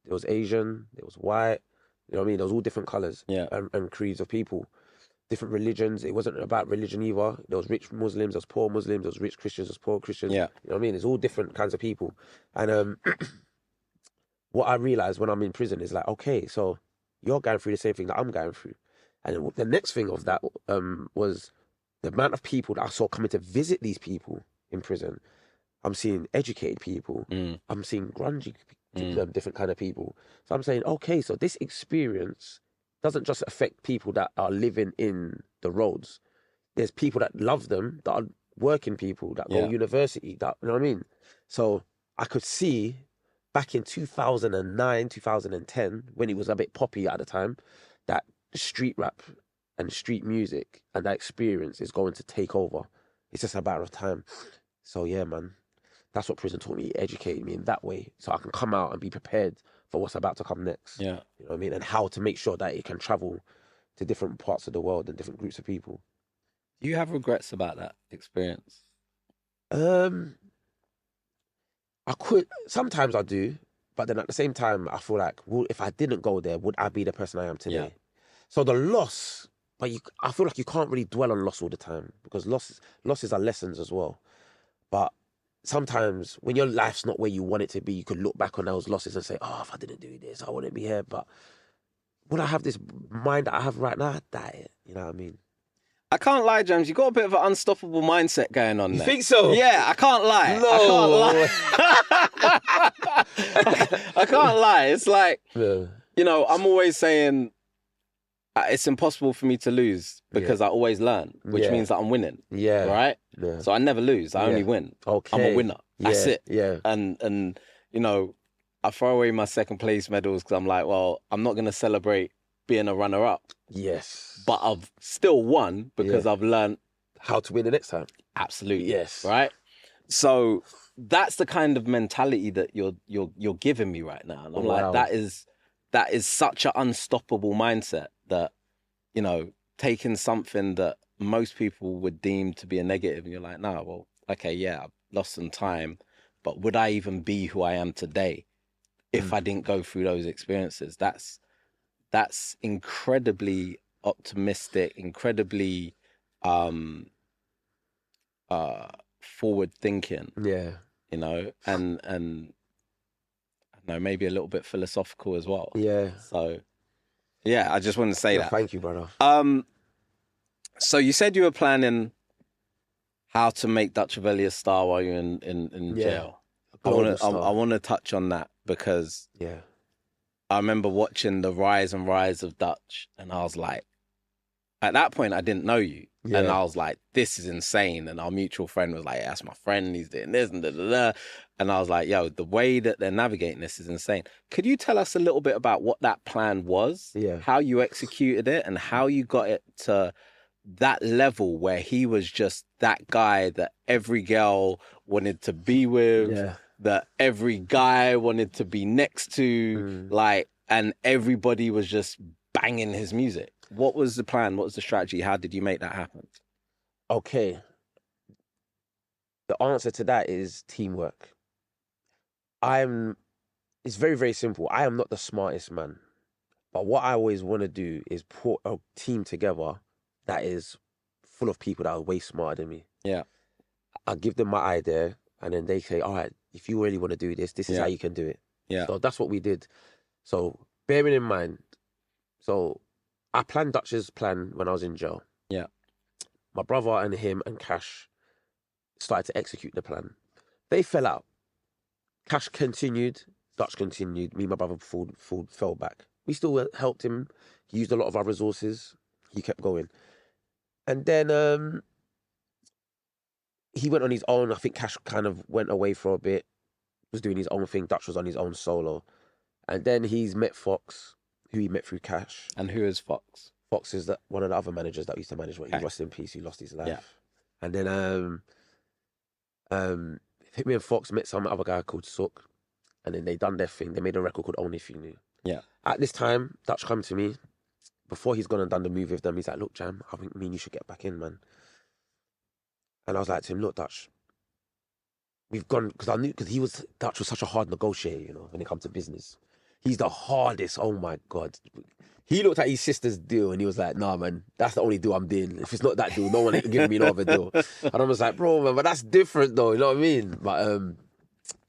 There was Asian, there was white, you know what I mean? There was all different colours and creeds of people, different religions. It wasn't about religion either. There was rich Muslims, there was poor Muslims, there was rich Christians, there was poor Christians. Yeah. You know what I mean? It's all different kinds of people. And what I realised when I'm in prison is like, okay, so you're going through the same thing that I'm going through. And the next thing of that was the amount of people that I saw coming to visit these people in prison. I'm seeing educated people. I'm seeing grungy, different kind of people. So I'm saying, okay, so this experience doesn't just affect people that are living in the roads. There's people that love them, that are working people, that go to university, that, you know what I mean? So I could see back in 2009, 2010, when it was a bit poppy at the time, that street rap and street music and that experience is going to take over. It's just a matter of time. So yeah, man, that's what prison taught me. It educated me in that way, so I can come out and be prepared for what's about to come next. Yeah, you know what I mean, and how to make sure that it can travel to different parts of the world and different groups of people. Do you have regrets about that experience? Sometimes I do, but then at the same time, I feel like, well, if I didn't go there, would I be the person I am today? Yeah. So the loss, but I feel like you can't really dwell on loss all the time, because losses are lessons as well. But sometimes when your life's not where you want it to be, you could look back on those losses and say, oh, if I didn't do this, I wouldn't be here. But would I have this mind that I have right now? I'd die. You know what I mean? I can't lie, Jamz. You got a bit of an unstoppable mindset going on there. You think so? Yeah, I can't lie. No. I can't lie. I can't lie. It's like, you know, I'm always saying it's impossible for me to lose because I always learn, which means that I'm winning. Yeah. Right? Yeah. So I never lose. I only win. Okay. I'm a winner. That's it. Yeah. And you know, I throw away my second place medals because I'm like, well, I'm not going to celebrate being a runner-up. Yes. But I've still won because I've learned how to win the next time. Absolutely. Yes. Right? So that's the kind of mentality that you're giving me right now. And I'm like, that is such an unstoppable mindset that, you know, taking something that most people would deem to be a negative, and you're like, no, well, okay, yeah, I've lost some time, but would I even be who I am today if I didn't go through those experiences? That's incredibly optimistic, incredibly forward thinking. Yeah. You know, and I don't know, maybe a little bit philosophical as well. Yeah. So yeah, I just want to say that. Thank you, brother. So you said you were planning how to make Dutchavelli a star while you're in jail. I want to touch on that because I remember watching the rise and rise of Dutch, and I was like, at that point, I didn't know you. Yeah. And I was like, this is insane. And our mutual friend was like, that's my friend, he's doing this and da-da-da. And I was like, yo, the way that they're navigating this is insane. Could you tell us a little bit about what that plan was, how you executed it, and how you got it to that level where he was just that guy that every girl wanted to be with, that every guy wanted to be next to, like, and everybody was just banging his music? What was the plan? What was the strategy? How did you make that happen? Okay. The answer to that is teamwork. It's very, very simple. I am not the smartest man, but what I always want to do is put a team together that is full of people that are way smarter than me. Yeah. I give them my idea, and then they say, all right, if you really want to do this, this is how you can do it. Yeah. So that's what we did. So bearing in mind, I planned Dutch's plan when I was in jail. Yeah. My brother and him and Cash started to execute the plan. They fell out. Cash continued, Dutch continued. Me and my brother fell back. We still helped him. He used a lot of our resources. He kept going. And then he went on his own. I think Cash kind of went away for a bit, was doing his own thing. Dutch was on his own solo. And then he's met Fox, who he met through Cash. And who is Fox? Fox is one of the other managers that used to manage what he lost in peace. He lost his life. Yeah. And then me and Fox met some other guy called Sook. And then they done their thing. They made a record called Only If You Knew. Yeah. At this time, Dutch come to me. Before he's gone and done the movie with them, he's like, look, Jam, I think me and you should get back in, man. And I was like to him, look, Dutch, we've gone, because I knew, Dutch was such a hard negotiator, you know, when it comes to business. He's the hardest, oh my God. He looked at his sister's deal and he was like, nah, man, that's the only deal I'm doing. If it's not that deal, no one ain't giving me no other deal. And I was like, bro, man, but that's different though, you know what I mean? But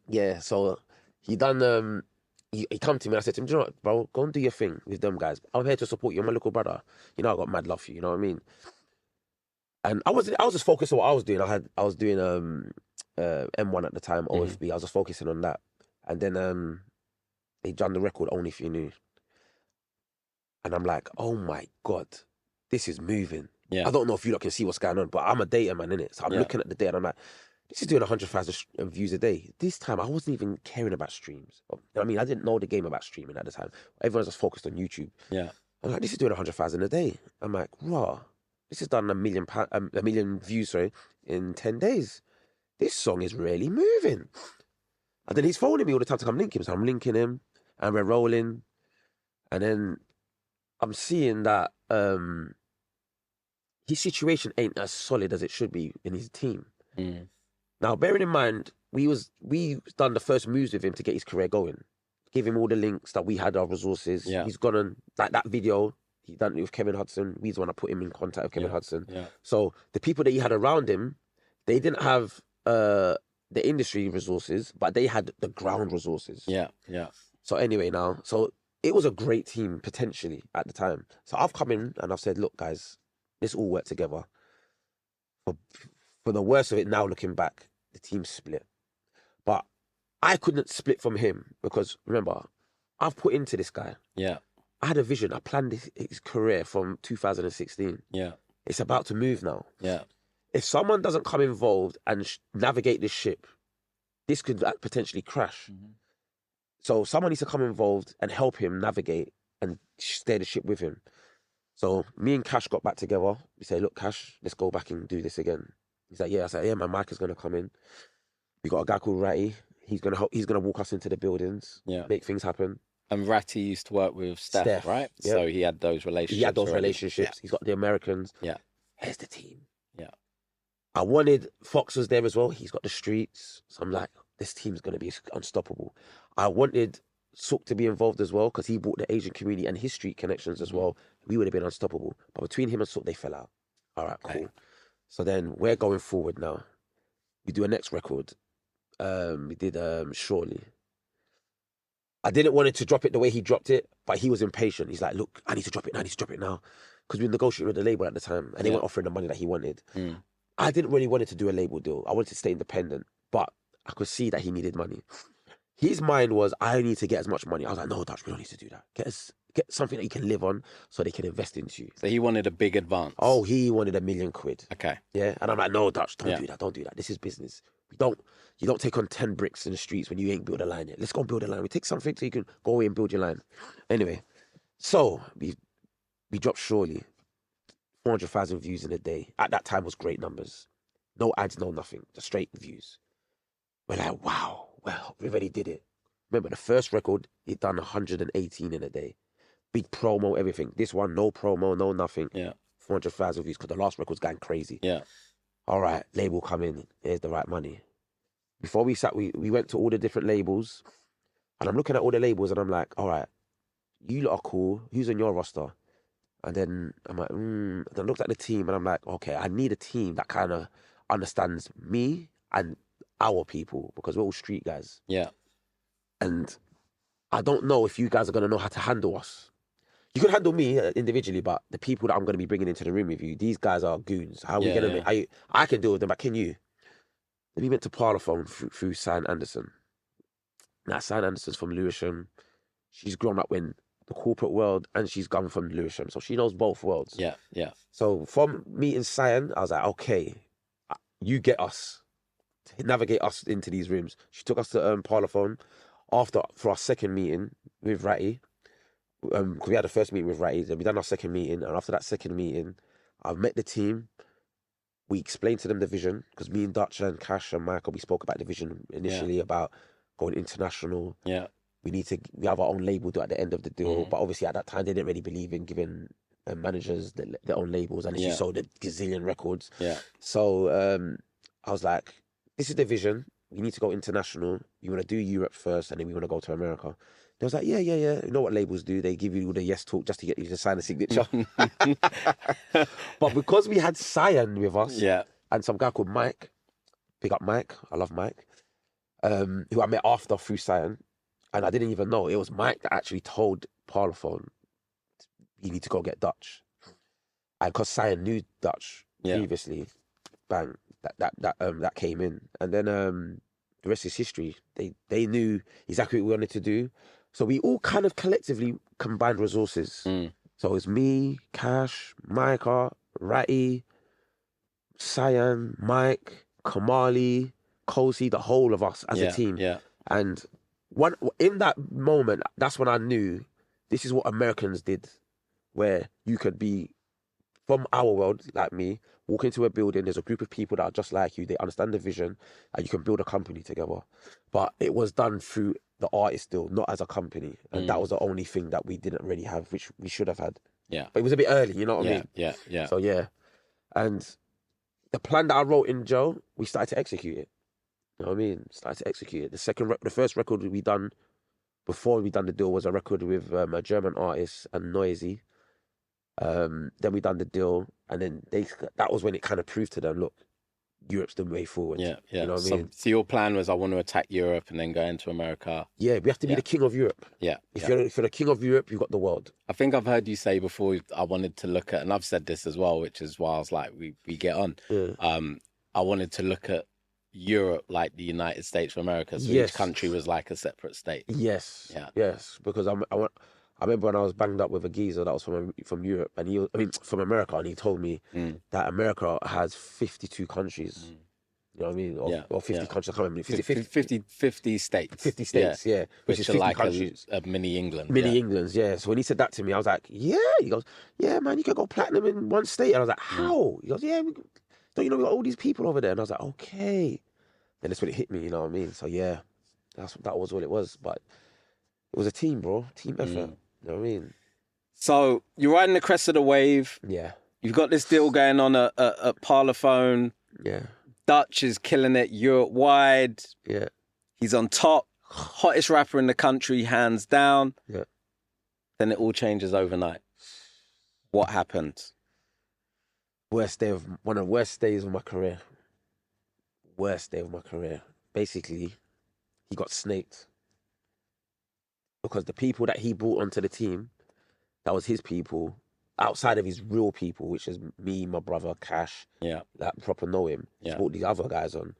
yeah, so he done he come to me and I said to him, do you know what, bro, go and do your thing with them guys. I'm here to support you. I'm my little brother. You know, I got mad love for you. You know what I mean? And I was just focused on what I was doing. I was doing M1 at the time, OFB. I was just focusing on that. And then he done the record Only If You Knew. And I'm like, oh my God, this is moving. Yeah. I don't know if you lot can see what's going on, but I'm a data man, innit? So I'm looking at the data and I'm like, this is doing 100,000 views a day. This time, I wasn't even caring about streams. I mean, I didn't know the game about streaming at the time. Everyone's just focused on YouTube. Yeah. I'm like, this is doing 100,000 a day. I'm like, raw. This has done a million views, sorry, in 10 days. This song is really moving. And then he's phoning me all the time to come link him. So I'm linking him and we're rolling. And then I'm seeing that his situation ain't as solid as it should be in his team. Now, bearing in mind, we done the first moves with him to get his career going. Give him all the links that we had, our resources. Yeah. He's gone on, like that video, he done it with Kevin Hudson. We's the one that put him in contact with Kevin Hudson. Yeah. So the people that he had around him, they didn't have the industry resources, but they had the ground resources. Yeah. So anyway, so it was a great team potentially at the time. So I've come in and I've said, look, guys, let's all work together. For the worst of it now, looking back, the team split. But I couldn't split from him because, remember, I've put into this guy. Yeah. I had a vision. I planned his career from 2016. Yeah. It's about to move now. Yeah. If someone doesn't come involved and navigate this ship, this could potentially crash. So someone needs to come involved and help him navigate and steer the ship with him. So me and Cash got back together. We say, look, Cash, let's go back and do this again. He's like, yeah. I said, yeah, my mic is going to come in. We got a guy called Ratty. He's going to help. He's going to walk us into the buildings, make things happen. And Ratty used to work with Steph, right? Yep. So he had those relationships. Yeah. He's got the Americans. Yeah. Here's the team. Yeah. I wanted Fox was there as well. He's got the streets. So I'm like, this team's going to be unstoppable. I wanted Sook to be involved as well because he brought the Asian community and his street connections as well. We would have been unstoppable. But between him and Sook, they fell out. All right, cool. Okay. So then we're going forward now. We do a next record. We did Surely. I didn't want it to drop it the way he dropped it, but he was impatient. He's like, look, I need to drop it now. Because we were negotiating with the label at the time and they weren't offering the money that he wanted. I didn't really want it to do a label deal. I wanted to stay independent, but I could see that he needed money. His mind was, I need to get as much money. I was like, no, Dutch, we don't need to do that. Get something that you can live on so they can invest into you. So he wanted a big advance. Oh, he wanted £1 million. Okay. Yeah. And I'm like, no, Dutch, don't do that. This is business. You don't take on 10 bricks in the streets when you ain't built a line yet. Let's go and build a line. We take something so you can go away and build your line. Anyway, so we dropped Surely. 400,000 views in a day. At that time was great numbers. No ads, no nothing. Just straight views. We're like, wow, well, we already did it. Remember, the first record, it done 118 in a day. Big promo, everything. This one, no promo, no nothing. Yeah. 400,000 views because the last record's going crazy. Yeah. All right, label come in. Here's the right money. Before we sat, we went to all the different labels and I'm looking at all the labels and I'm like, all right, you lot are cool. Who's on your roster? And then I'm like, Then I looked at the team and I'm like, okay, I need a team that kind of understands me and our people because we're all street guys. Yeah. And I don't know if you guys are going to know how to handle us. You can handle me individually, but the people that I'm going to be bringing into the room with you, these guys are goons. How are we going to I can deal with them, but can you? Then we went to Parlophone through Sian Anderson. Now, Sian Anderson's from Lewisham. She's grown up in the corporate world and she's gone from Lewisham. So she knows both worlds. Yeah, yeah. So from meeting Sian, I was like, okay, you get us. Navigate us into these rooms. She took us to Parlophone for our second meeting with Ratty. Because we had the first meeting with Ratty, then we done our second meeting, and after that second meeting, I met the team. We explained to them the vision because me and Dutch and Cash and Michael, we spoke about the vision initially about going international. Yeah, we have our own label at the end of the deal, but obviously at that time they didn't really believe in giving managers their own labels unless you sold a gazillion records. Yeah. So I was like, this is the vision. We need to go international. You want to do Europe first, and then we want to go to America. They was like, yeah. You know what labels do? They give you the yes talk just to get you to sign a signature. But because we had Sian with us, and some guy called Mike, big up Mike, I love Mike, who I met after through Sian, And I didn't even know. It was Mike that actually told Parlophone, you need to go get Dutch. And because Cyan knew Dutch previously, bang, that came in. And then the rest is history. They knew exactly what we wanted to do. So we all kind of collectively combined resources. So it was me, Cash, Micah, Ratty, Cyan, Mike, Kamali, Kosi, the whole of us as a team. Yeah. And in that moment, that's when I knew this is what Americans did, where you could be from our world, like me, walk into a building, there's a group of people that are just like you, they understand the vision, and you can build a company together. But it was done through the artist still, not as a company. And that was the only thing that we didn't really have, which we should have had. Yeah. But it was a bit early, you know what I mean? Yeah. So yeah. And the plan that I wrote in Joe, we started to execute it. You know what I mean? Started to execute it. The first record we done before we done the deal was a record with a German artist and Noisy. Then we done the deal, and then that was when it kind of proved to them, look, Europe's the way forward. Yeah. You know what I mean? So your plan was, I want to attack Europe and then go into America. Yeah, we have to be the king of Europe. Yeah. If you're the king of Europe, you've got the world. I think I've heard you say before, I wanted to look at, and I've said this as well, which is why I was like, we get on. Yeah. I wanted to look at Europe like the United States of America, so each country was like a separate state. Yes. Yeah. Yes, because I remember when I was banged up with a geezer that was from Europe, and from America, and he told me that America has 52 countries. You know what I mean? Or 50 countries. I can't remember. 50 states. 50 states, yeah. Which is 50 like countries. A mini England. Englands, yeah. So when he said that to me, I was like, yeah. He goes, yeah, man, you can go platinum in one state. And I was like, how? He goes, yeah, don't you know we got all these people over there? And I was like, okay. Then that's when it hit me, you know what I mean? So yeah, that was all it was. But it was a team, bro. Team effort. You know what I mean? So you're riding the crest of the wave. Yeah. You've got this deal going on at Parlophone. Yeah. Dutch is killing it Europe-wide. Yeah. He's on top. Hottest rapper in the country, hands down. Yeah. Then it all changes overnight. What happened? One of the worst days of my career. Worst day of my career. Basically, he got snaked. Because the people that he brought onto the team, that was his people, outside of his real people, which is me, my brother, Cash, that proper know him. He's brought these other guys on.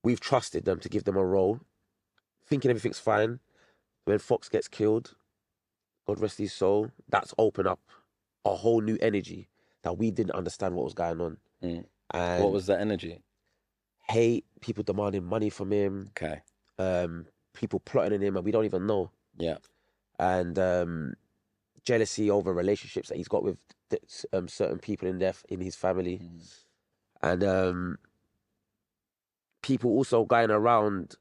We've trusted them to give them a role, thinking everything's fine. When Fox gets killed, God rest his soul, that's opened up a whole new energy that we didn't understand what was going on. And what was that energy? Hate, people demanding money from him. Okay. People plotting on him and we don't even know. Yeah. And jealousy over relationships that he's got with certain people in his family. And people also going around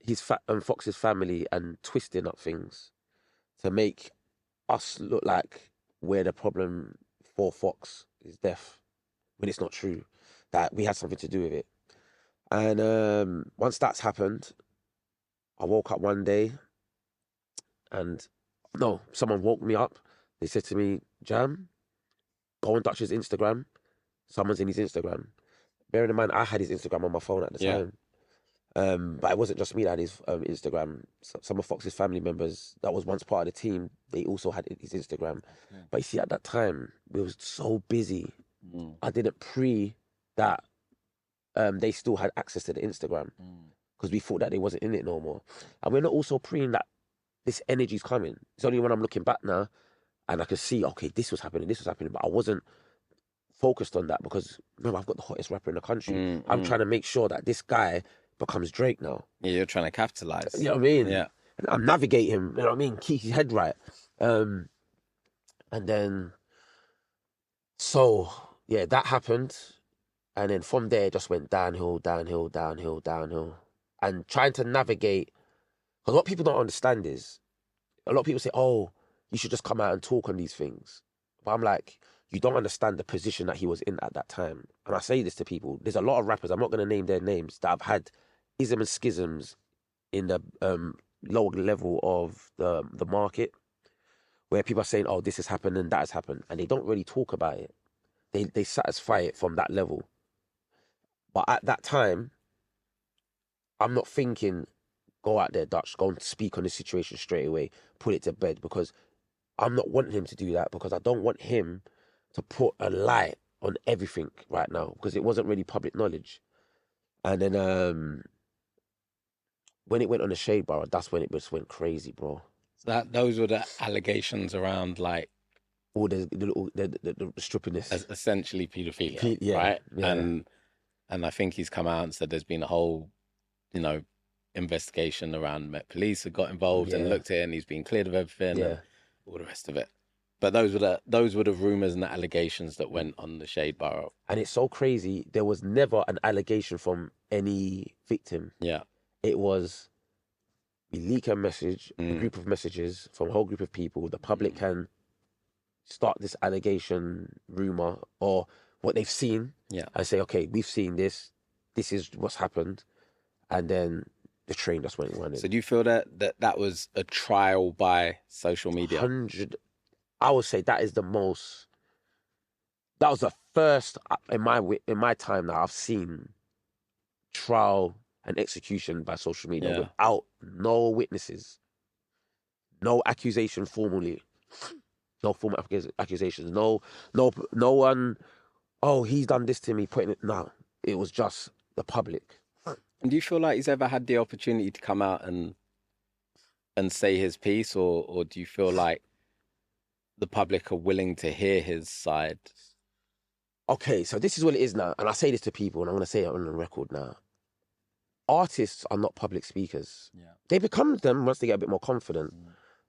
his Fox's family and twisting up things to make us look like we're the problem for Fox, his death, when it's not true, that we had something to do with it. And once that's happened, I woke up one day and someone woke me up. They said to me, Jam, go on Dutch's Instagram. Someone's in his Instagram. Bearing in mind, I had his Instagram on my phone at the time. But it wasn't just me that had his Instagram. Some of Fox's family members that was once part of the team, they also had his Instagram. But you see, at that time, we was so busy. I didn't pre that they still had access to the Instagram because we thought that they wasn't in it no more. And we're not also preying that this energy's coming. It's only when I'm looking back now and I can see, okay, this was happening, but I wasn't focused on that because, remember, I've got the hottest rapper in the country. I'm trying to make sure that this guy becomes Drake now. Yeah, you're trying to capitalize. You know what I mean? Yeah. And I'm navigating him, you know what I mean? Keep his head right. And then, so, yeah, that happened. And then from there, it just went downhill. And trying to navigate, because what people don't understand is, a lot of people say, oh, you should just come out and talk on these things. But I'm like, you don't understand the position that he was in at that time. And I say this to people, there's a lot of rappers, I'm not going to name their names, that have had ism and schisms in the lower level of the market, where people are saying, oh, this has happened and that has happened. And they don't really talk about it. They satisfy it from that level. But at that time, I'm not thinking go out there, Dutch, go and speak on this situation straight away, put it to bed, because I'm not wanting him to do that, because I don't want him to put a light on everything right now, because it wasn't really public knowledge. And then when it went on the Shadeborough, that's when it just went crazy, bro. So those were the allegations around, like, All the strippiness. as essentially paedophilia, Yeah, right? yeah. And I think he's come out and said there's been a whole, investigation around Met Police that got involved and looked at it, and he's been cleared of everything and all the rest of it. But those were the rumors and the allegations that went on the Shadeborough. And it's so crazy. There was never an allegation from any victim. Yeah. It was, we leak a message, a group of messages from a whole group of people. The public can start this allegation, rumor, or what they've seen. Yeah. And say, okay, we've seen this. This is what's happened. And then the train just went running. So do you feel that was a trial by social media? I would say that was the first in my time that I've seen trial and execution by social media without no witnesses, no accusation formally, no formal accusations, no one. Oh, he's done this to me. Putting it no, it was just the public. And do you feel like he's ever had the opportunity to come out and say his piece, or do you feel like the public are willing to hear his side? Okay, so this is what it is now, and I say this to people, and I'm going to say it on the record now. Artists are not public speakers. Yeah. They become them once they get a bit more confident,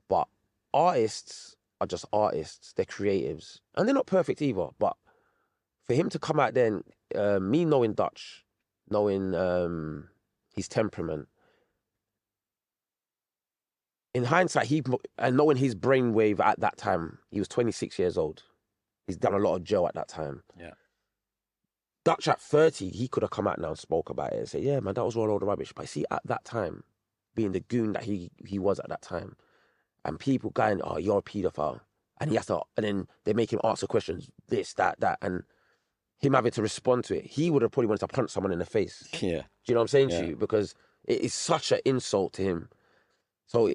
but artists are just artists. They're creatives, and they're not perfect either. But for him to come out then, me knowing Dutch, knowing his temperament, in hindsight, and knowing his brainwave at that time, he was 26 years old. He's done a lot of jail at that time. Yeah. Dutch at 30, he could have come out now and spoke about it and said, yeah, man, that was all the rubbish. But see, at that time, being the goon that he was at that time, and people going, oh, you're a paedophile. And he has to, and then they make him answer questions, this, that, and him having to respond to it. He would have probably wanted to punch someone in the face. Yeah. Do you know what I'm saying to you? Because it is such an insult to him. So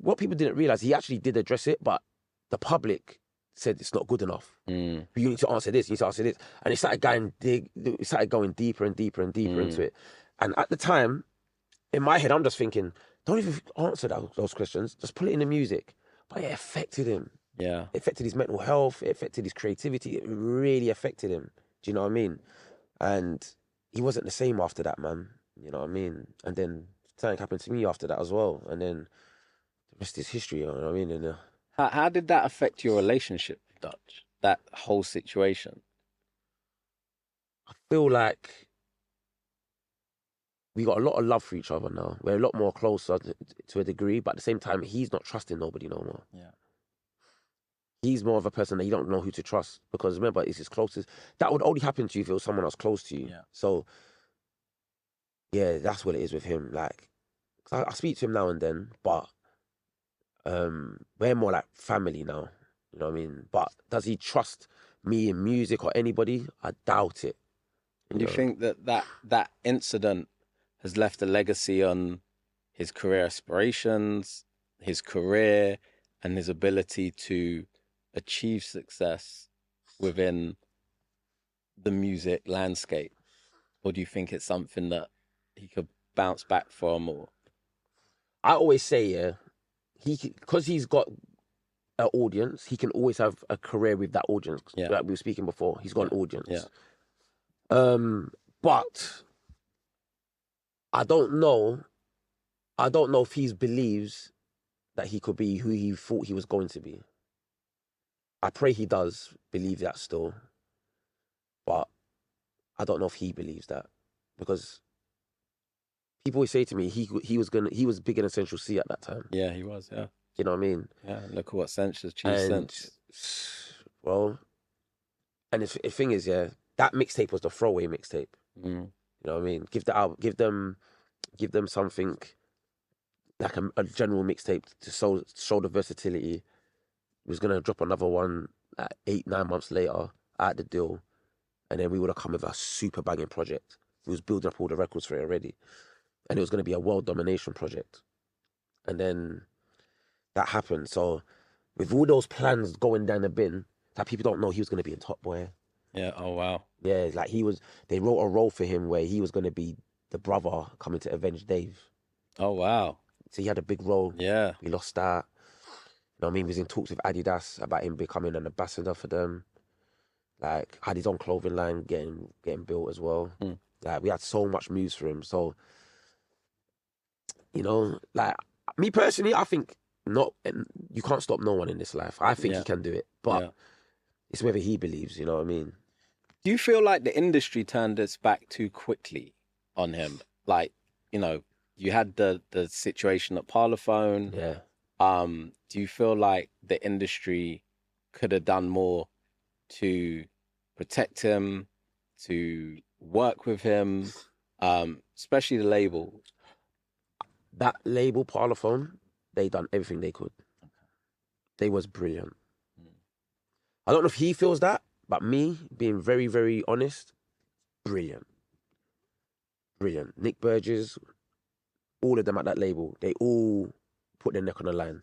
what people didn't realize, he actually did address it, but the public said it's not good enough. You need to answer this, you need to answer this. And it started going deeper and deeper and deeper into it. And at the time, in my head, I'm just thinking, don't even answer those questions, just put it in the music. But it affected him. Yeah. It affected his mental health, it affected his creativity, it really affected him. Do you know what I mean? And he wasn't the same after that, man. You know what I mean? And then something happened to me after that as well. And then the rest is history, you know what I mean? And how did that affect your relationship, Dutch? That whole situation? I feel like we got a lot of love for each other now. We're a lot more closer to a degree, but at the same time, he's not trusting nobody no more. Yeah. He's more of a person that you don't know who to trust, because remember, it's his closest. That would only happen to you if it was someone else close to you. Yeah. So, yeah, that's what it is with him. Like, I speak to him now and then, but we're more like family now. You know what I mean? But does he trust me in music or anybody? I doubt it. Do you think that incident has left a legacy on his career aspirations, his career, and his ability to achieve success within the music landscape? Or do you think it's something that he could bounce back from? Or I always say, because he's got an audience, he can always have a career with that audience. Yeah. Like we were speaking before, he's got an audience. Yeah. But I don't know if he believes that he could be who he thought he was going to be. I pray he does believe that still, but I don't know if he believes that, because people always say to me he was bigger than Central C at that time. Yeah, he was. Yeah, you know what I mean. Yeah, look at what Central's achieved since. Well, and the thing is, that mixtape was the throwaway mixtape. You know what I mean? Give them something like a general mixtape to show the versatility. He was gonna drop another one 8-9 months later at the deal, and then we would have come with a super banging project. He was building up all the records for it already. and it was going to be a world domination project. And then that happened. So with all those plans going down the bin, like people don't know he was going to be in Top Boy. Yeah. Oh, wow. Yeah, like they wrote a role for him where he was going to be the brother coming to avenge Dave. Oh, wow. So he had a big role. Yeah. We lost that. You know what I mean? He was in talks with Adidas about him becoming an ambassador for them. Like, had his own clothing line getting built as well. Like, we had so much moves for him. So, you know, like, me personally, I think you can't stop no one in this life. I think he can do it. But it's whether he believes, you know what I mean? Do you feel like the industry turned its back too quickly on him? Like, you know, you had the situation at Parlophone. Yeah. Do you feel like the industry could have done more to protect him, to work with him, especially the label? That label, Parlophone, they done everything they could. They was brilliant. I don't know if he feels that, but me, being very, very honest, brilliant. Brilliant. Nick Burgess, all of them at that label, they all put their neck on the line.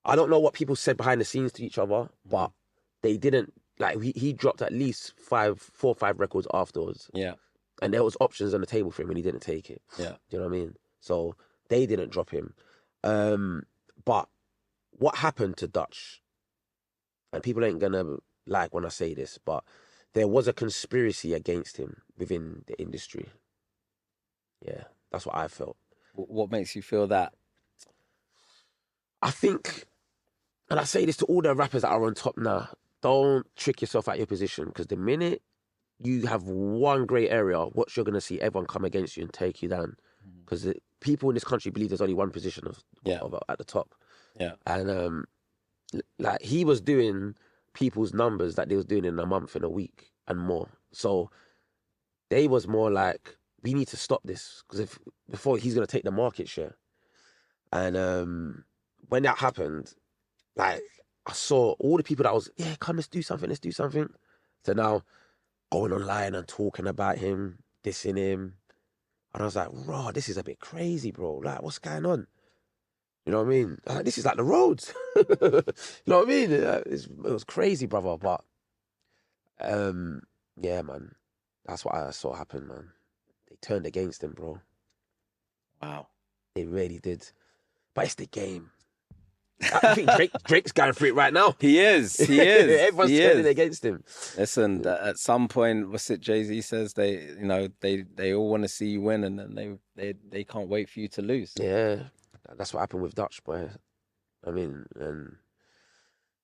I don't know what people said behind the scenes to each other, but they didn't, like, he dropped at least 4 or 5 records afterwards. Yeah. And there was options on the table for him and he didn't take it. Yeah. Do you know what I mean? So they didn't drop him. But what happened to Dutch, and people ain't gonna like when I say this, but there was a conspiracy against him within the industry. Yeah, that's what I felt. What makes you feel that? I think, and I say this to all the rappers that are on top now, don't trick yourself out your position, because the minute you have one grey area, what you're going to see everyone come against you and take you down. Because people in this country believe there's only one position of at the top. Yeah. And like he was doing people's numbers that they was doing in a month, in a week and more. So they was more like, we need to stop this, because before he's going to take the market share. And when that happened, like, I saw all the people that was, come, let's do something. So now going online and talking about him, dissing him. And I was like, raw, this is a bit crazy, bro. Like, what's going on? You know what I mean? Like, this is like the roads. You know what I mean? It was crazy, brother. But, yeah, man. That's what I saw happen, man. They turned against him, bro. Wow. They really did. But it's the game. I think Drake's going for it right now. He is. Everyone's turning against him. Listen, at some point, what's it Jay-Z says? They all want to see you win, and then they can't wait for you to lose. Yeah, that's what happened with Dutch, boy. I mean, and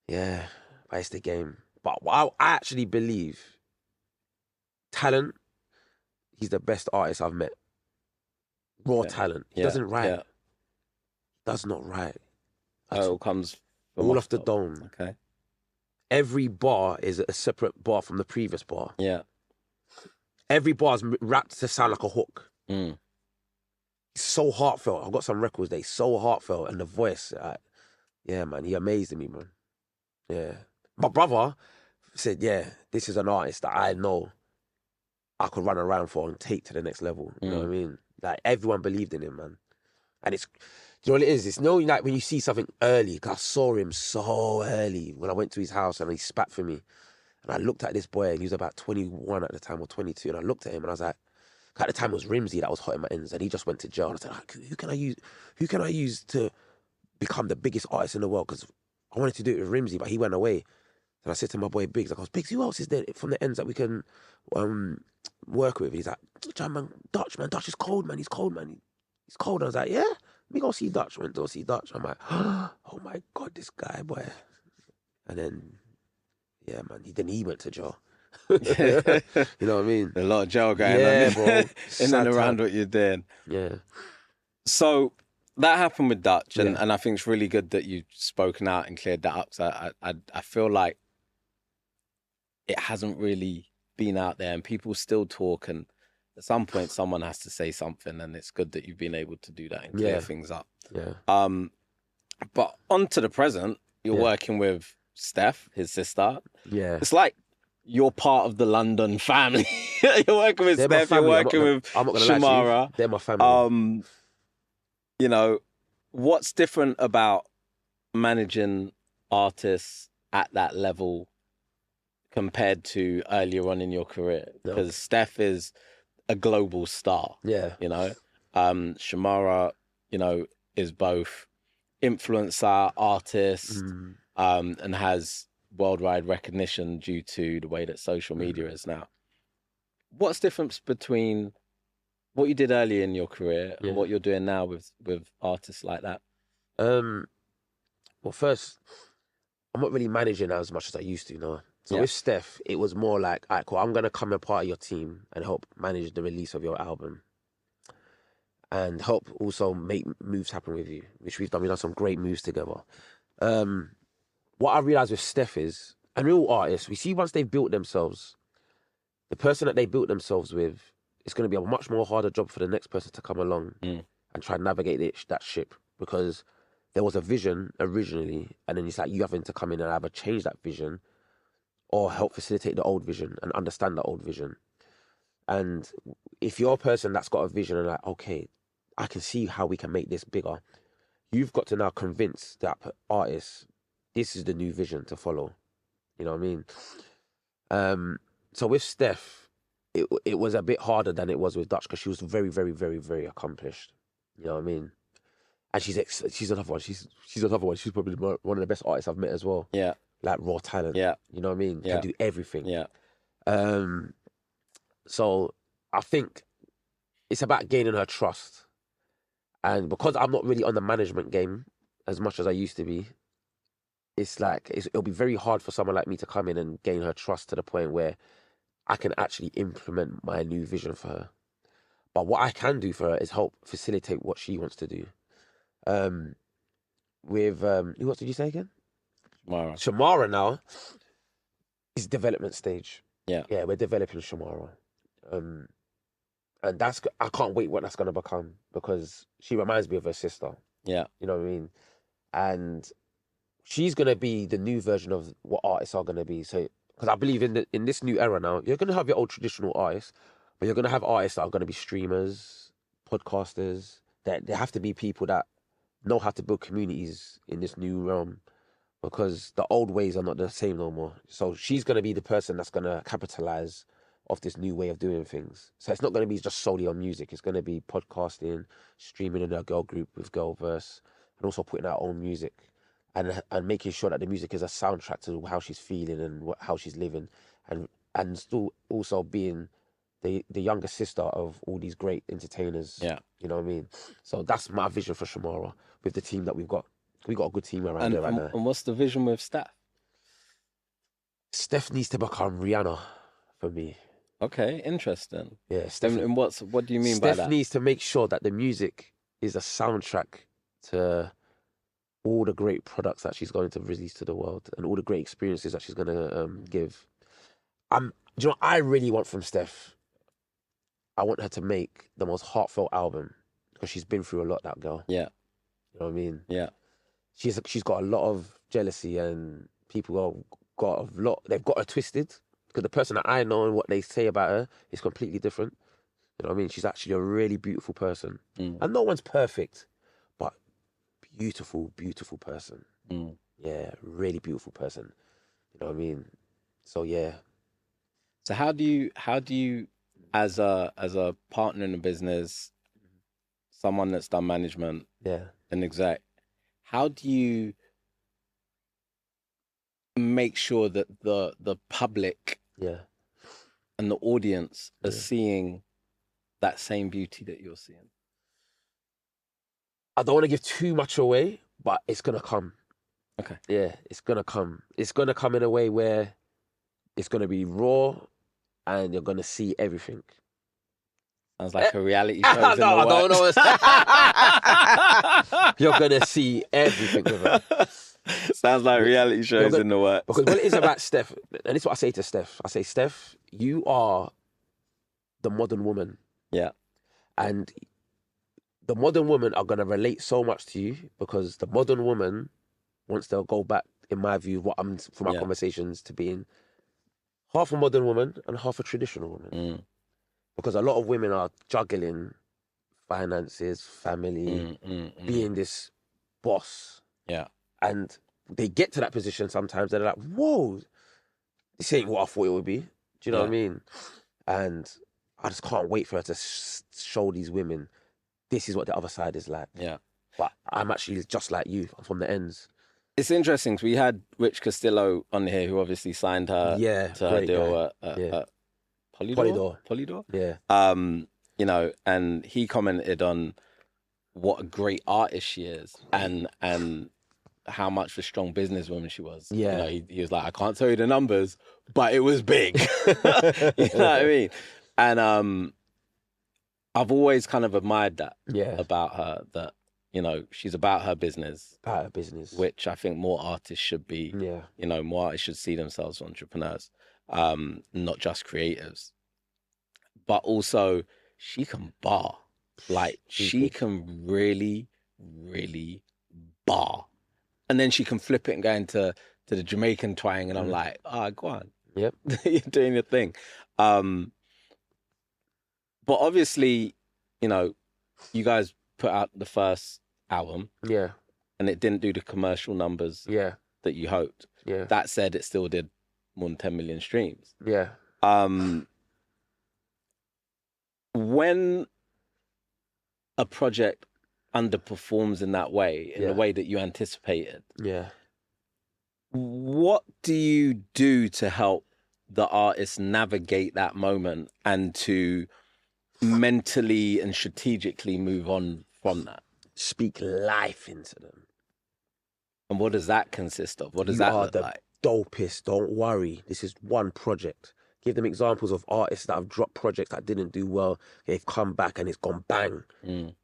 yeah, but it's the game. But I actually believe talent, he's the best artist I've met. Raw talent. He doesn't write. Yeah. Does not write. It all comes all off the dome. Okay. Every bar is a separate bar from the previous bar. Yeah. Every bar's wrapped to sound like a hook. Mm. It's so heartfelt. I've got some records there, so heartfelt, and the voice, yeah, man, he amazed me, man. Yeah. My brother said, yeah, this is an artist that I know I could run around for and take to the next level. You know what I mean? Like, everyone believed in him, man. And it's, you know what it is? It's no, like when you see something early, 'cause I saw him so early when I went to his house and he spat for me. And I looked at this boy, and he was about 21 at the time, or 22, and I looked at him and I was like, at the time it was Rimsey that was hot in my ends, and he just went to jail. And I said, like, who can I use to become the biggest artist in the world? Because I wanted to do it with Rimsey, but he went away. And I said to my boy Biggs, I goes, Biggs, who else is there from the ends that we can work with? He's like, Dutch is cold, man. He's cold, man. He's cold. I was like, yeah? Let me go see Dutch. Went to go see Dutch. I'm like, oh my God, this guy, boy. And then, yeah, man, he went to jail. You know what I mean? A lot of jail going on, bro. in and around what you're doing. Yeah. So that happened with Dutch, and I think it's really good that you've spoken out and cleared that up. So I feel like it hasn't really been out there, and people still talk, and at some point someone has to say something, and it's good that you've been able to do that and clear things up. Yeah. But on to the present, you're working with Steph, his sister. Yeah. It's like you're part of the London family. You're working with They're my Steph, you're family. working with I'm not gonna lie to you. Shemara. They're my family. You know, what's different about managing artists at that level compared to earlier on in your career? Because Steph is a global star. Yeah. You know, Shemara, you know, is both influencer, artist, and has worldwide recognition due to the way that social media is now. What's the difference between what you did earlier in your career and what you're doing now with artists like that? Well, first, I'm not really managing as much as I used to, you know. So with Steph, it was more like, all right, cool, I'm going to come a part of your team and help manage the release of your album. And help also make moves happen with you, which we've done. We've done some great moves together. What I realised with Steph is, and real artists, we see once they've built themselves, the person that they built themselves with, it's going to be a much more harder job for the next person to come along and try and navigate that ship, because there was a vision originally, and then it's like you having to come in and either change that vision or help facilitate the old vision and understand the old vision. And if you're a person that's got a vision and like, okay, I can see how we can make this bigger, you've got to now convince that artist this is the new vision to follow. You know what I mean? So with Steph, it was a bit harder than it was with Dutch, because she was very, very, very, very accomplished. You know what I mean? And she's another one. She's another one. She's probably one of the best artists I've met as well. Yeah. Like raw talent. Yeah. You know what I mean? Yeah. Can do everything. Yeah. So I think it's about gaining her trust. And because I'm not really on the management game as much as I used to be, it's like it'll be very hard for someone like me to come in and gain her trust to the point where I can actually implement my new vision for her. But what I can do for her is help facilitate what she wants to do. With who else did you say again? Shemara now is development stage. Yeah, we're developing Shemara, and I can't wait what that's gonna become, because she reminds me of her sister. Yeah, you know what I mean, and she's gonna be the new version of what artists are gonna be. So, because I believe in this new era now, you're gonna have your old traditional artists, but you're gonna have artists that are gonna be streamers, podcasters. That there have to be people that know how to build communities in this new realm, because the old ways are not the same no more. So she's going to be the person that's going to capitalize off this new way of doing things. So it's not going to be just solely on music. It's going to be podcasting, streaming in a girl group with girl verse, and also putting out own music, and making sure that the music is a soundtrack to how she's feeling and how she's living, and still also being the younger sister of all these great entertainers. Yeah. You know what I mean? So that's my vision for Shemara with the team that we've got. We've got a good team around there right now. And what's the vision with Steph? Steph needs to become Rihanna for me. Okay, interesting. Yeah, Steph. And what do you mean by that? Steph needs to make sure that the music is a soundtrack to all the great products that she's going to release to the world and all the great experiences that she's going to give. Do you know what I really want from Steph? I want her to make the most heartfelt album, because she's been through a lot, that girl. Yeah. You know what I mean? Yeah. She's got a lot of jealousy, and people they've got her twisted, because the person that I know and what they say about her is completely different. You know what I mean? She's actually a really beautiful person. And no one's perfect, but beautiful, beautiful person. Yeah, really beautiful person. You know what I mean? So yeah. So how do you as a partner in a business, someone that's done management, an exec, how do you make sure that the public and the audience are seeing that same beauty that you're seeing? I don't want to give too much away, but it's gonna come. Okay. Yeah, it's gonna come. It's gonna come in a way where it's gonna be raw, and you're gonna see everything. Sounds like a reality show. I don't know. You're gonna see everything with her. Sounds like reality shows in the works. Because what it is about Steph, and it's what I say to Steph. I say, Steph, you are the modern woman. Yeah. And the modern women are gonna relate so much to you, because the modern woman wants to go back, in my view, from our conversations, to being half a modern woman and half a traditional woman. Mm. Because a lot of women are juggling finances, family, being this boss. Yeah. And they get to that position sometimes and they're like, whoa, this ain't what I thought it would be. Do you know what I mean? And I just can't wait for her to show these women this is what the other side is like. Yeah. But I'm actually just like you. I'm from the ends. It's interesting because we had Rich Castillo on here, who obviously signed her to her deal at Polydor. Yeah. You know, and he commented on what a great artist she is and how much of a strong businesswoman she was. Yeah. You know, he was like, I can't tell you the numbers, but it was big. You know what I mean? And I've always kind of admired that about her, that, you know, she's about her business. About her business. Which I think more artists should be. Yeah. You know, more artists should see themselves as entrepreneurs, not just creatives. But also, she can bar. Like, she can really, really bar. And then she can flip it and go into the Jamaican twang, and I'm like, go on. Yep. You're doing your thing. But obviously, you know, you guys put out the first album. Yeah. And it didn't do the commercial numbers that you hoped. Yeah. That said, it still did more than 10 million streams. Yeah. When a project underperforms in that way, in the way that you anticipated, what do you do to help the artist navigate that moment and to mentally and strategically move on from that? Speak life into them. And what does that consist of? What does that look like? Dopest. Don't worry. This is one project. Give them examples of artists that have dropped projects that didn't do well. They've come back and it's gone bang. You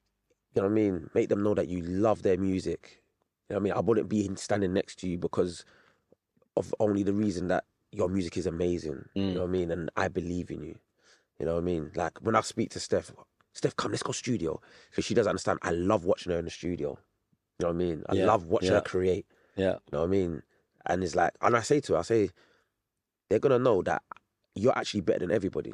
know what I mean? Make them know that you love their music. You know what I mean? I wouldn't be standing next to you because of only the reason that your music is amazing. You know what I mean? And I believe in you. You know what I mean? Like when I speak to Steph, come, let's go studio. Because she doesn't understand. I love watching her in the studio. You know what I mean? I love watching her create. Yeah. You know what I mean? And it's like, and I say to her, they're going to know that you're actually better than everybody.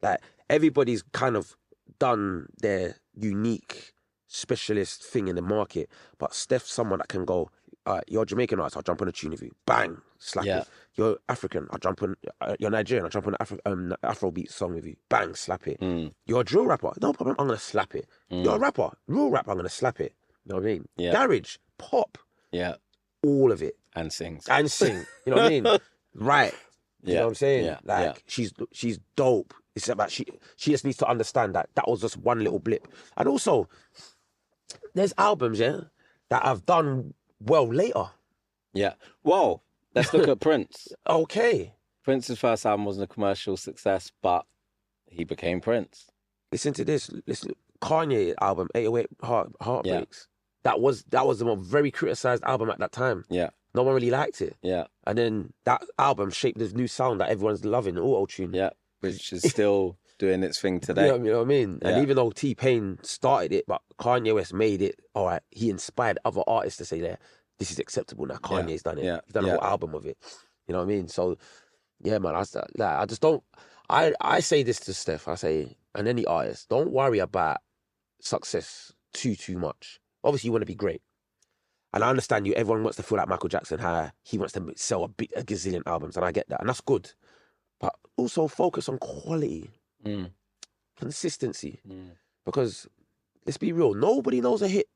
Like, everybody's kind of done their unique specialist thing in the market, but Steph's someone that can go, you're Jamaican artist, I'll jump on a tune with you. Bang, slap it. You're African, I'll jump on, you're Nigerian, I'll jump on an Afrobeat song with you. Bang, slap it. You're a drill rapper, no problem, I'm going to slap it. You're a rapper, real rapper, I'm going to slap it. You know what I mean? Garage, pop. Yeah. All of it. And sings. And sing. You know what I mean? Right. You know what I'm saying? Yeah. Like, she's dope. It's about she just needs to understand that was just one little blip. And also, there's albums, that have done well later. Yeah. Well, let's look at Prince. Okay. Prince's first album wasn't a commercial success, but he became Prince. Listen to this. Listen, Kanye album, 808 Heartbreaks. That was the most very criticized album at that time. Yeah. No one really liked it. Yeah. And then that album shaped this new sound that everyone's loving, auto-tune. Yeah. Which is still doing its thing today. You know what I mean? And even though T-Pain started it, but Kanye West made it, all right, he inspired other artists to say, this is acceptable now. Kanye's done it. Yeah. He's done a whole album of it. You know what I mean? So, yeah, man, I just don't... I say this to Steph, I say, and any artist, don't worry about success too much. Obviously, you want to be great. And I understand you, everyone wants to feel like Michael Jackson, how he wants to sell a gazillion albums, and I get that, and that's good. But also focus on quality, consistency. Because, let's be real, nobody knows a hit.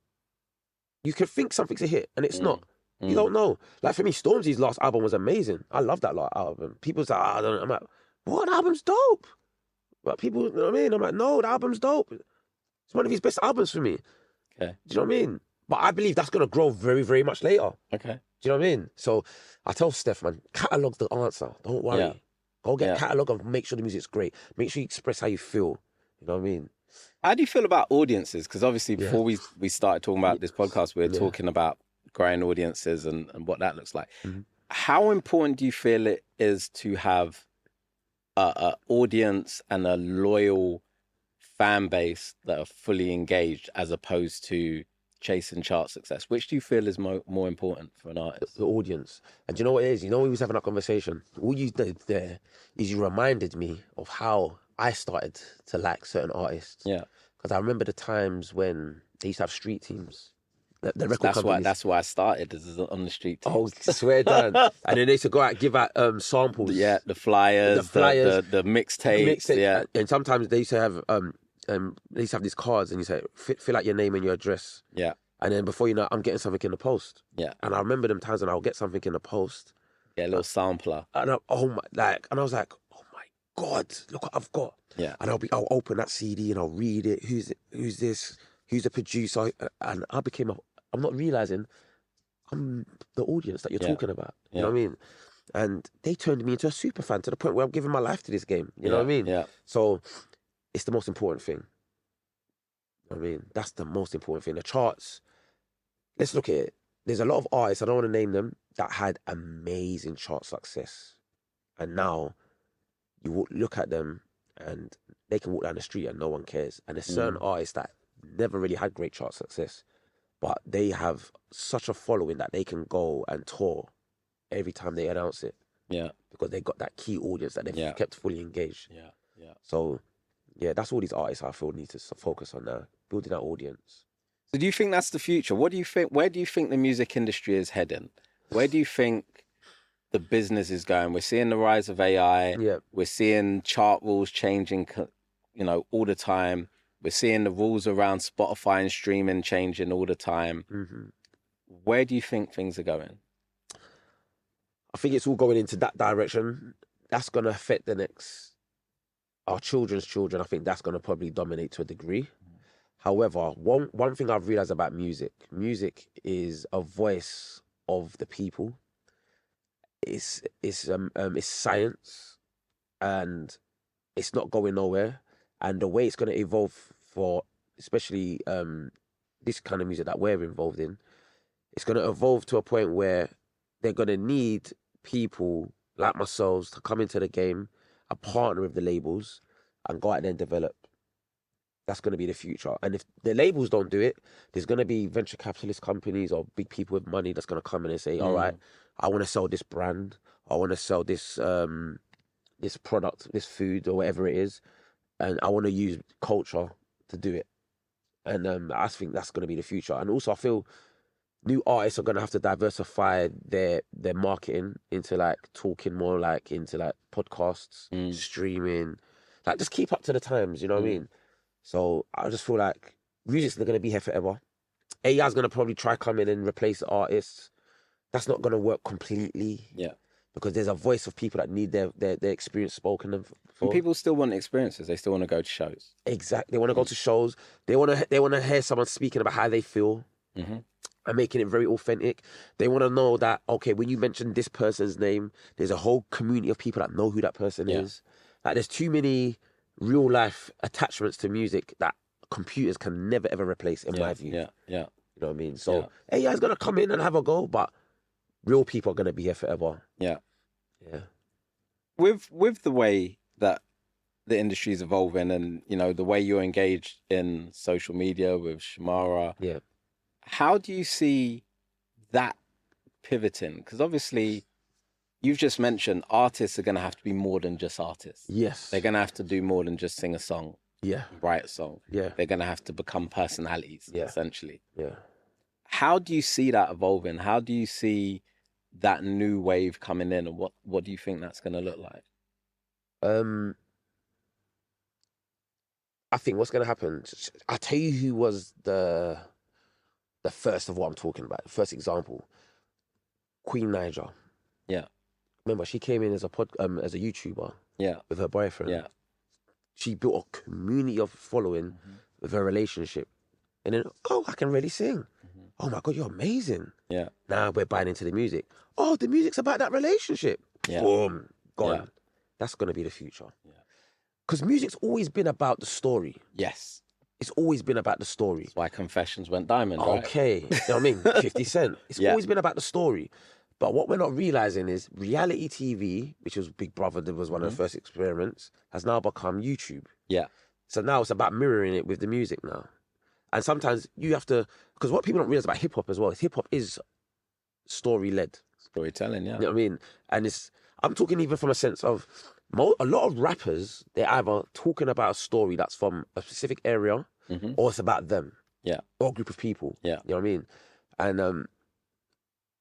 You can think something's a hit, and it's not. You don't know. Like for me, Stormzy's last album was amazing. I love that last album. People's like, I don't know. I'm like, what? The album's dope. But people, you know what I mean? I'm like, no, the album's dope. It's one of his best albums for me. Okay. Do you know what I mean? But I believe that's going to grow very, very much later. Okay. Do you know what I mean? So I tell Steph, man, catalogue the answer. Don't worry. Yeah. Go get a catalogue and make sure the music's great. Make sure you express how you feel. You know what I mean? How do you feel about audiences? Because obviously before we started talking about this podcast, we were talking about growing audiences and what that looks like. How important do you feel it is to have an audience and a loyal fan base that are fully engaged as opposed to chasing chart success? Which do you feel is more important for an artist? The audience. And do you know what it is? You know, when we was having that conversation, all you did there is you reminded me of how I started to like certain artists. Yeah. Because I remember the times when they used to have street teams. The record companies. That's why I started is on the street teams. Oh, swear down. And then they used to go out and give out samples. Yeah, the flyers, the mixtapes. Yeah. And sometimes they used to have these cards, and you say fill out your name and your address. Yeah. And then before you know, I'm getting something in the post. Yeah. And I remember them times when I'll get something in the post. Yeah, a little sampler. And I was like, oh my God, look what I've got. Yeah. And I'll open that CD and I'll read it. Who's this? Who's the producer? And I'm not realizing I'm the audience that you're talking about. You know what I mean? And they turned me into a super fan to the point where I'm giving my life to this game. You know what I mean? Yeah. So it's the most important thing. You know what I mean? That's the most important thing. The charts, let's look at it. There's a lot of artists, I don't want to name them, that had amazing chart success. And now you look at them and they can walk down the street and no one cares. And there's certain artists that never really had great chart success, but they have such a following that they can go and tour every time they announce it. Yeah. Because they got that key audience that they've kept fully engaged. Yeah. Yeah. So, yeah, that's all these artists I feel need to focus on now, building that audience. So do you think that's the future? What do you think? Where do you think the music industry is heading? Where do you think the business is going? We're seeing the rise of AI. Yeah. We're seeing chart rules changing, all the time. We're seeing the rules around Spotify and streaming changing all the time. Mm-hmm. Where do you think things are going? I think it's all going into that direction. That's going to affect our children's children. I think that's going to probably dominate to a degree. However, one thing I've realized about music is a voice of the people. It's science, and it's not going nowhere. And the way it's going to evolve for especially this kind of music that we're involved in, it's going to evolve to a point where they're going to need people like myself to come into the game, a partner with the labels, and go out there and develop. That's going to be the future. And if the labels don't do it, there's going to be venture capitalist companies or big people with money that's going to come in and say, all right, I want to sell this brand. I want to sell this this product, this food or whatever it is. And I want to use culture to do it. And I think that's going to be the future. And also I feel new artists are going to have to diversify their marketing into talking more into podcasts, streaming, just keep up to the times, you know what I mean? So I just feel like music's not going to be here forever. AI's going to probably try come in and replace artists. That's not going to work completely. Yeah. Because there's a voice of people that need their experience spoken for. And people still want experiences. They still want to go to shows. Exactly. They want to go to shows. They want to hear someone speaking about how they feel and making it very authentic. They want to know that, okay, when you mention this person's name, there's a whole community of people that know who that person is. There's too many real life attachments to music that computers can never ever replace, in my view. Yeah. You know what I mean? So AI is going to come in and have a go, but real people are going to be here forever. Yeah. With the way that the industry is evolving and, the way you're engaged in social media with Shemara, how do you see that pivoting? Because obviously you've just mentioned artists are going to have to be more than just artists. Yes. They're going to have to do more than just sing a song. Yeah. Write a song. Yeah. They're going to have to become personalities, essentially. Yeah. How do you see that evolving? How do you see that new wave coming in, and what do you think that's going to look like? I think what's going to happen, I'll tell you who was the first of what I'm talking about. First example, Queen Naija. Yeah. Remember, she came in as a YouTuber. Yeah. With her boyfriend. Yeah. She built a community of following with her relationship. And then, I can really sing. Oh my God, you're amazing. Yeah. Now we're buying into the music. Oh, the music's about that relationship. Yeah. Boom. Gone. Yeah. That's going to be the future. Yeah. Because music's always been about the story. Yes. It's always been about the story. That's why Confessions went diamond, right? Okay. You know what I mean? 50 Cent. It's always been about the story. But what we're not realizing is reality TV, which was Big Brother, that was one of the first experiments, has now become YouTube. Yeah. So now it's about mirroring it with the music now. And sometimes you have to, because what people don't realize about hip hop as well is hip hop is story led. Storytelling, yeah. You know what I mean? And I'm talking even from a sense of a lot of rappers, they're either talking about a story that's from a specific area or it's about them. Yeah. Or a group of people. Yeah. You know what I mean? And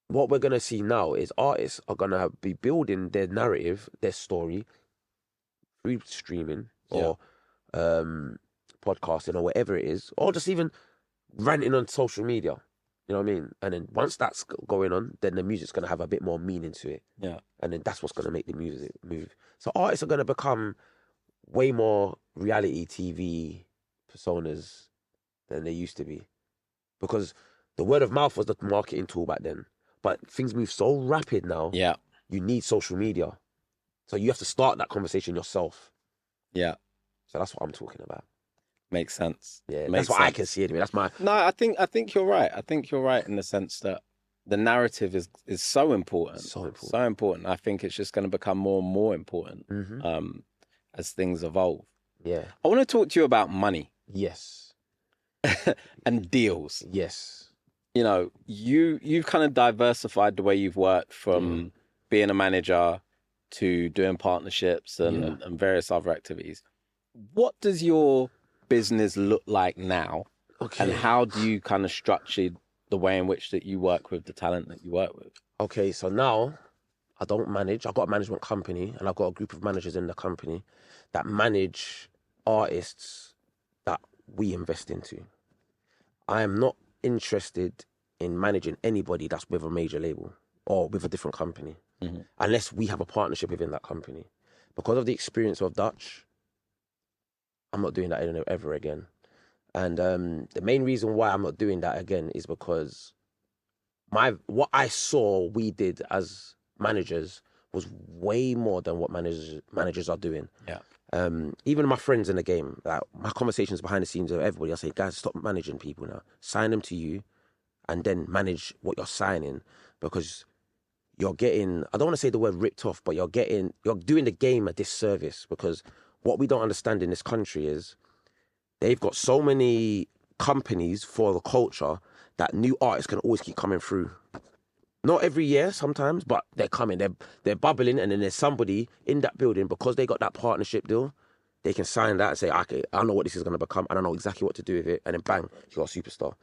what we're going to see now is artists are going to be building their narrative, their story through streaming or podcasting or whatever it is, or just even ranting on social media. You know what I mean? And then once that's going on, then the music's going to have a bit more meaning to it. Yeah. And then that's what's going to make the music move. So artists are going to become way more reality TV personas than they used to be. Because the word of mouth was the marketing tool back then. But things move so rapid now. Yeah. You need social media. So you have to start that conversation yourself. Yeah. So that's what I'm talking about. Makes sense. Yeah, Makes that's what sense. I can see anyway. That's my... No, I think you're right. I think you're right in the sense that the narrative is so important. So important. So important. I think it's just going to become more and more important as things evolve. Yeah. I want to talk to you about money. Yes. And deals. Yes. You know, you've kind of diversified the way you've worked from being a manager to doing partnerships and various other activities. What does your business look like now? Okay. And how do you kind of structure the way in which that you work with the talent that you work with? Okay, so now I don't manage. I've got a management company and I've got a group of managers in the company that manage artists that we invest into. I am not interested in managing anybody that's with a major label or with a different company unless we have a partnership within that company. Because of the experience of Dutch, I'm not doing that ever again. And the main reason why I'm not doing that again is because what I saw we did as managers was way more than what managers are doing. Yeah. Even my friends in the game, like my conversations behind the scenes of everybody, I say, guys, stop managing people now. Sign them to you and then manage what you're signing, because you're getting, I don't want to say the word ripped off, but you're doing the game a disservice, because what we don't understand in this country is they've got so many companies for the culture that new artists can always keep coming through. Not every year sometimes, but they're coming, they're bubbling, and then there's somebody in that building, because they got that partnership deal, they can sign that and say, okay, I know what this is going to become and I know exactly what to do with it, and then bang, you got a superstar.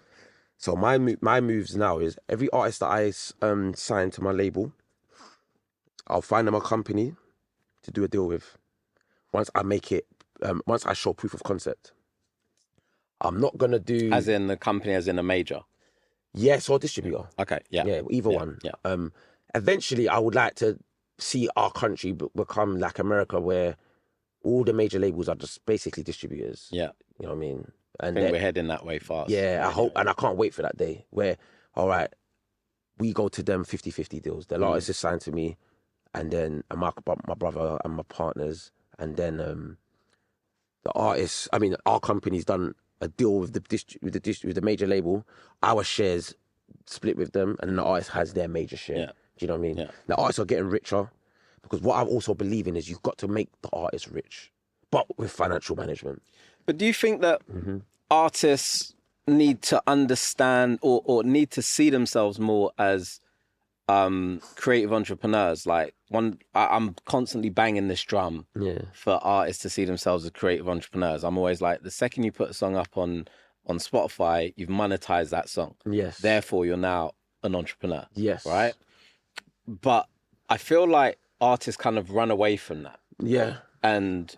So my moves now is every artist that I sign to my label, I'll find them a company to do a deal with. Once I make it, once I show proof of concept. I'm not going to do... As in the company, as in a major? Yes, or distributor. Okay, yeah. Yeah, either one. Yeah. Eventually, I would like to see our country become like America, where all the major labels are just basically distributors. Yeah. You know what I mean? And I think we're heading that way fast. Yeah, I hope, and I can't wait for that day where, all right, we go to them 50-50 deals. The artist is signed to me, and then my brother and my partners, and then our company's done a deal with the major label. Our shares split with them, and then the artist has their major share. Yeah. Do you know what I mean? Yeah. The artists are getting richer, because what I also believe in is you've got to make the artist rich, but with financial management. But do you think that artists need to understand or need to see themselves more as creative entrepreneurs? Like I'm constantly banging this drum for artists to see themselves as creative entrepreneurs. I'm always like, the second you put a song up on Spotify, you've monetized that song. Yes. Therefore, you're now an entrepreneur. Yes. Right? But I feel like artists kind of run away from that. Yeah. And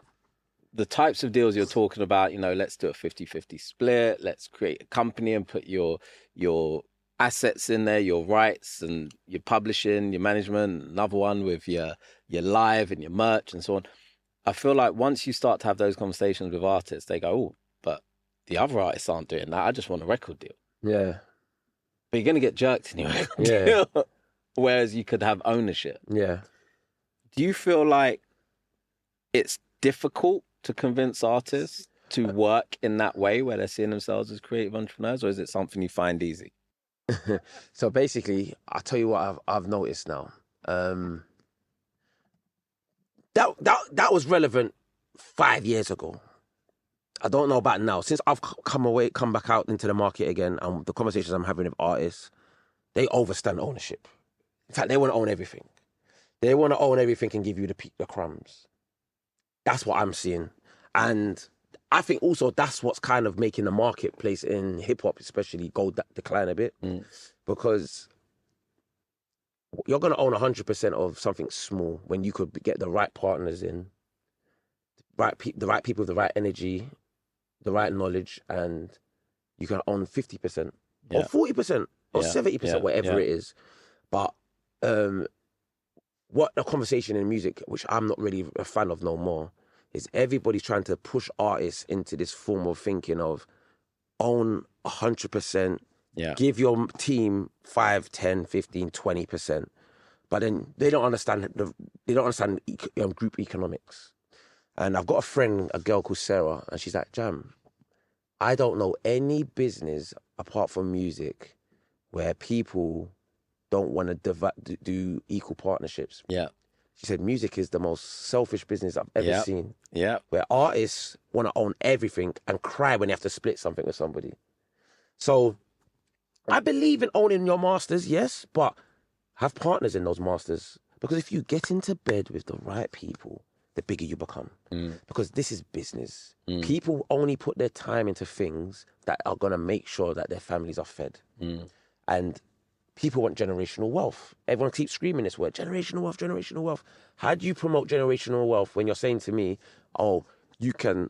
the types of deals you're talking about, let's do a 50-50 split. Let's create a company and put your assets in there, your rights and your publishing, your management, another one with your live and your merch and so on. I feel like once you start to have those conversations with artists, they go, oh, but the other artists aren't doing that. I just want a record deal. Yeah. But you're going to get jerked in your record deal. Whereas you could have ownership. Yeah. Do you feel like it's difficult to convince artists to work in that way where they're seeing themselves as creative entrepreneurs, or is it something you find easy? So basically, I'll tell you what I've noticed now. That was relevant 5 years ago. I don't know about now. Since I've come back out into the market again, and the conversations I'm having with artists, they overstand ownership. In fact, they want to own everything. They want to own everything and give you the crumbs. That's what I'm seeing. And I think also that's what's kind of making the marketplace in hip-hop especially decline a bit. Because you're going to own 100% of something small when you could get the right partners in, the right people with the right energy, the right knowledge, and you can own 50% or 40% or 70%, whatever it is. But what the conversation in music, which I'm not really a fan of no more, is everybody's trying to push artists into this form of thinking of own 100%, give your team 5, 10, 15, 20%. But then they don't understand group economics. And I've got a friend, a girl called Sarah, and she's like, Jam, I don't know any business apart from music where people don't want to do equal partnerships. Yeah. She said music is the most selfish business I've ever seen. Yeah. Where artists want to own everything and cry when they have to split something with somebody. So I believe in owning your masters, yes, but have partners in those masters. Because if you get into bed with the right people, the bigger you become. Because this is business. People only put their time into things that are going to make sure that their families are fed. And people want generational wealth. Everyone keeps screaming this word, generational wealth, generational wealth. How do you promote generational wealth when you're saying to me, oh, you can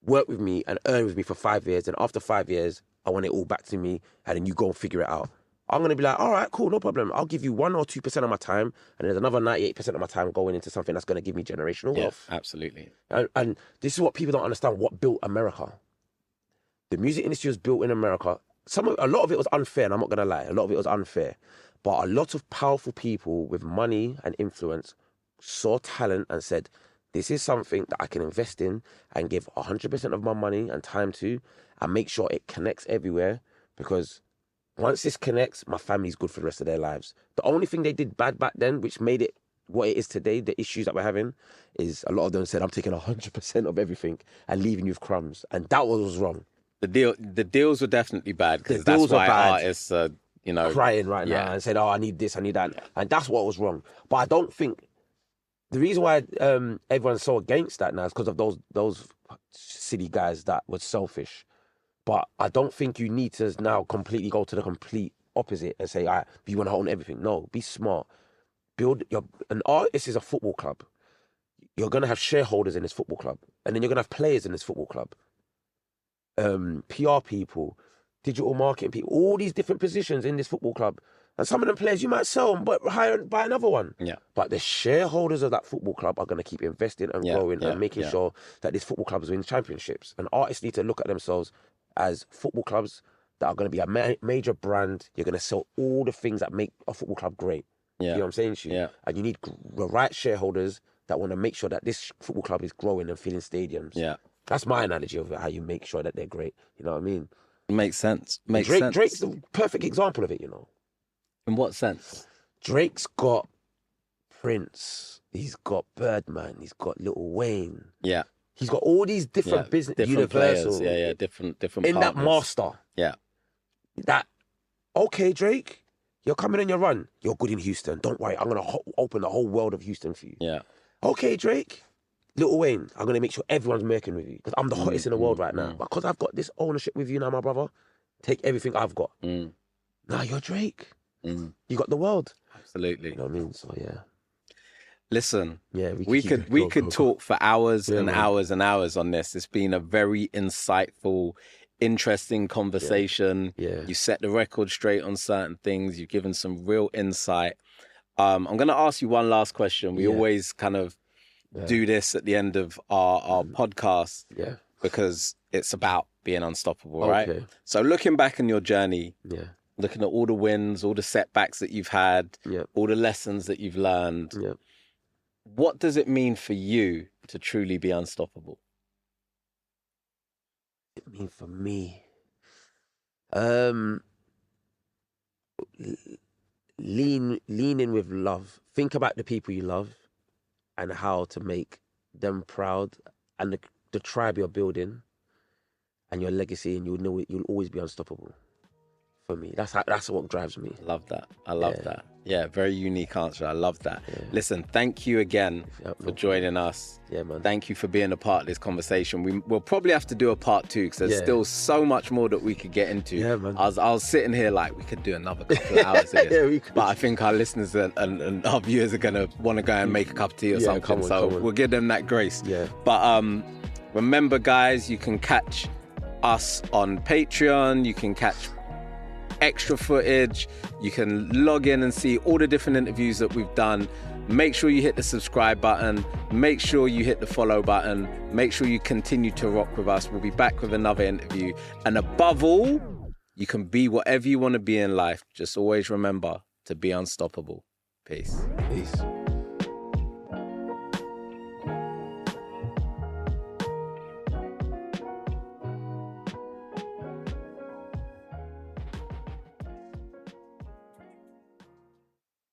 work with me and earn with me for 5 years, and after 5 years, I want it all back to me, and then you go and figure it out. I'm going to be like, all right, cool, no problem. I'll give you 1 or 2% of my time, and there's another 98% of my time going into something that's going to give me generational wealth. Absolutely. And this is what people don't understand, what built America. The music industry was built in America. A lot of it was unfair, and I'm not going to lie. A lot of it was unfair. But a lot of powerful people with money and influence saw talent and said, this is something that I can invest in and give 100% of my money and time to, and make sure it connects everywhere, because once this connects, my family's good for the rest of their lives. The only thing they did bad back then, which made it what it is today, the issues that we're having, is a lot of them said, I'm taking 100% of everything and leaving you with crumbs. And that was wrong. The deals were definitely bad, because that's why artists are, crying right now and said, oh, I need this, I need that. Yeah. And that's what was wrong. But I don't think the reason why everyone's so against that now is because of those silly guys that were selfish. But I don't think you need to now completely go to the complete opposite and say, all right, you want to own everything. No, be smart. An artist is a football club. You're going to have shareholders in this football club. And then you're going to have players in this football club. PR people, digital marketing people, all these different positions in this football club. And some of them players, you might sell them, but buy another one. Yeah. But the shareholders of that football club are going to keep investing and growing and making sure that this football club is winning championships. And artists need to look at themselves as football clubs that are going to be a major brand. You're going to sell all the things that make a football club great. Yeah. You know what I'm saying to you? Yeah. And you need the right shareholders that want to make sure that this football club is growing and filling stadiums. Yeah. That's my analogy of how you make sure that they're great. You know what I mean? Makes sense. Sense. Drake's the perfect example of it, In what sense? Drake's got Prince. He's got Birdman. He's got Lil Wayne. Yeah. He's got all these different business, different Universal. Players. Different in partners. That master. Yeah. Okay, Drake, you're coming on your run. You're good in Houston. Don't worry. I'm going to open the whole world of Houston for you. Yeah. Okay, Drake. Lil Wayne, I'm going to make sure everyone's working with you because I'm the hottest in the world right now. Because I've got this ownership with you now, my brother, take everything I've got. Now you're Drake. You got the world. Absolutely. You know what I mean? So, yeah. Listen, we could talk for hours and hours and hours on this. It's been a very insightful, interesting conversation. Yeah. You set the record straight on certain things. You've given some real insight. I'm going to ask you one last question. We always kind of do this at the end of our podcast because it's about being unstoppable, right? So looking back on your journey, looking at all the wins, all the setbacks that you've had, all the lessons that you've learned, what does it mean for you to truly be unstoppable? It mean for me, lean in with love. Think about the people you love and how to make them proud and the tribe you're building. and your legacy, and you'll always be unstoppable. For me, that's what drives me. I love that. I love that. Yeah, very unique answer. I love that. Yeah. Listen, thank you again for joining us. Yeah, man. Thank you for being a part of this conversation. We'll probably have to do a part 2 because there's still so much more that we could get into. Yeah, man. I was sitting here like we could do another couple of hours of this. Yeah, we could. But I think our listeners and our viewers are gonna want to go and make a cup of tea or something. Come on. We'll give them that grace. Yeah. But remember, guys, you can catch us on Patreon. You can catch extra footage. You can log in and see all the different interviews that we've done. Make sure you hit the subscribe button. Make sure you hit the follow button. Make sure you continue to rock with us. We'll be back with another interview. And above all, you can be whatever you want to be in life. Just always remember to be unstoppable. Peace. Peace.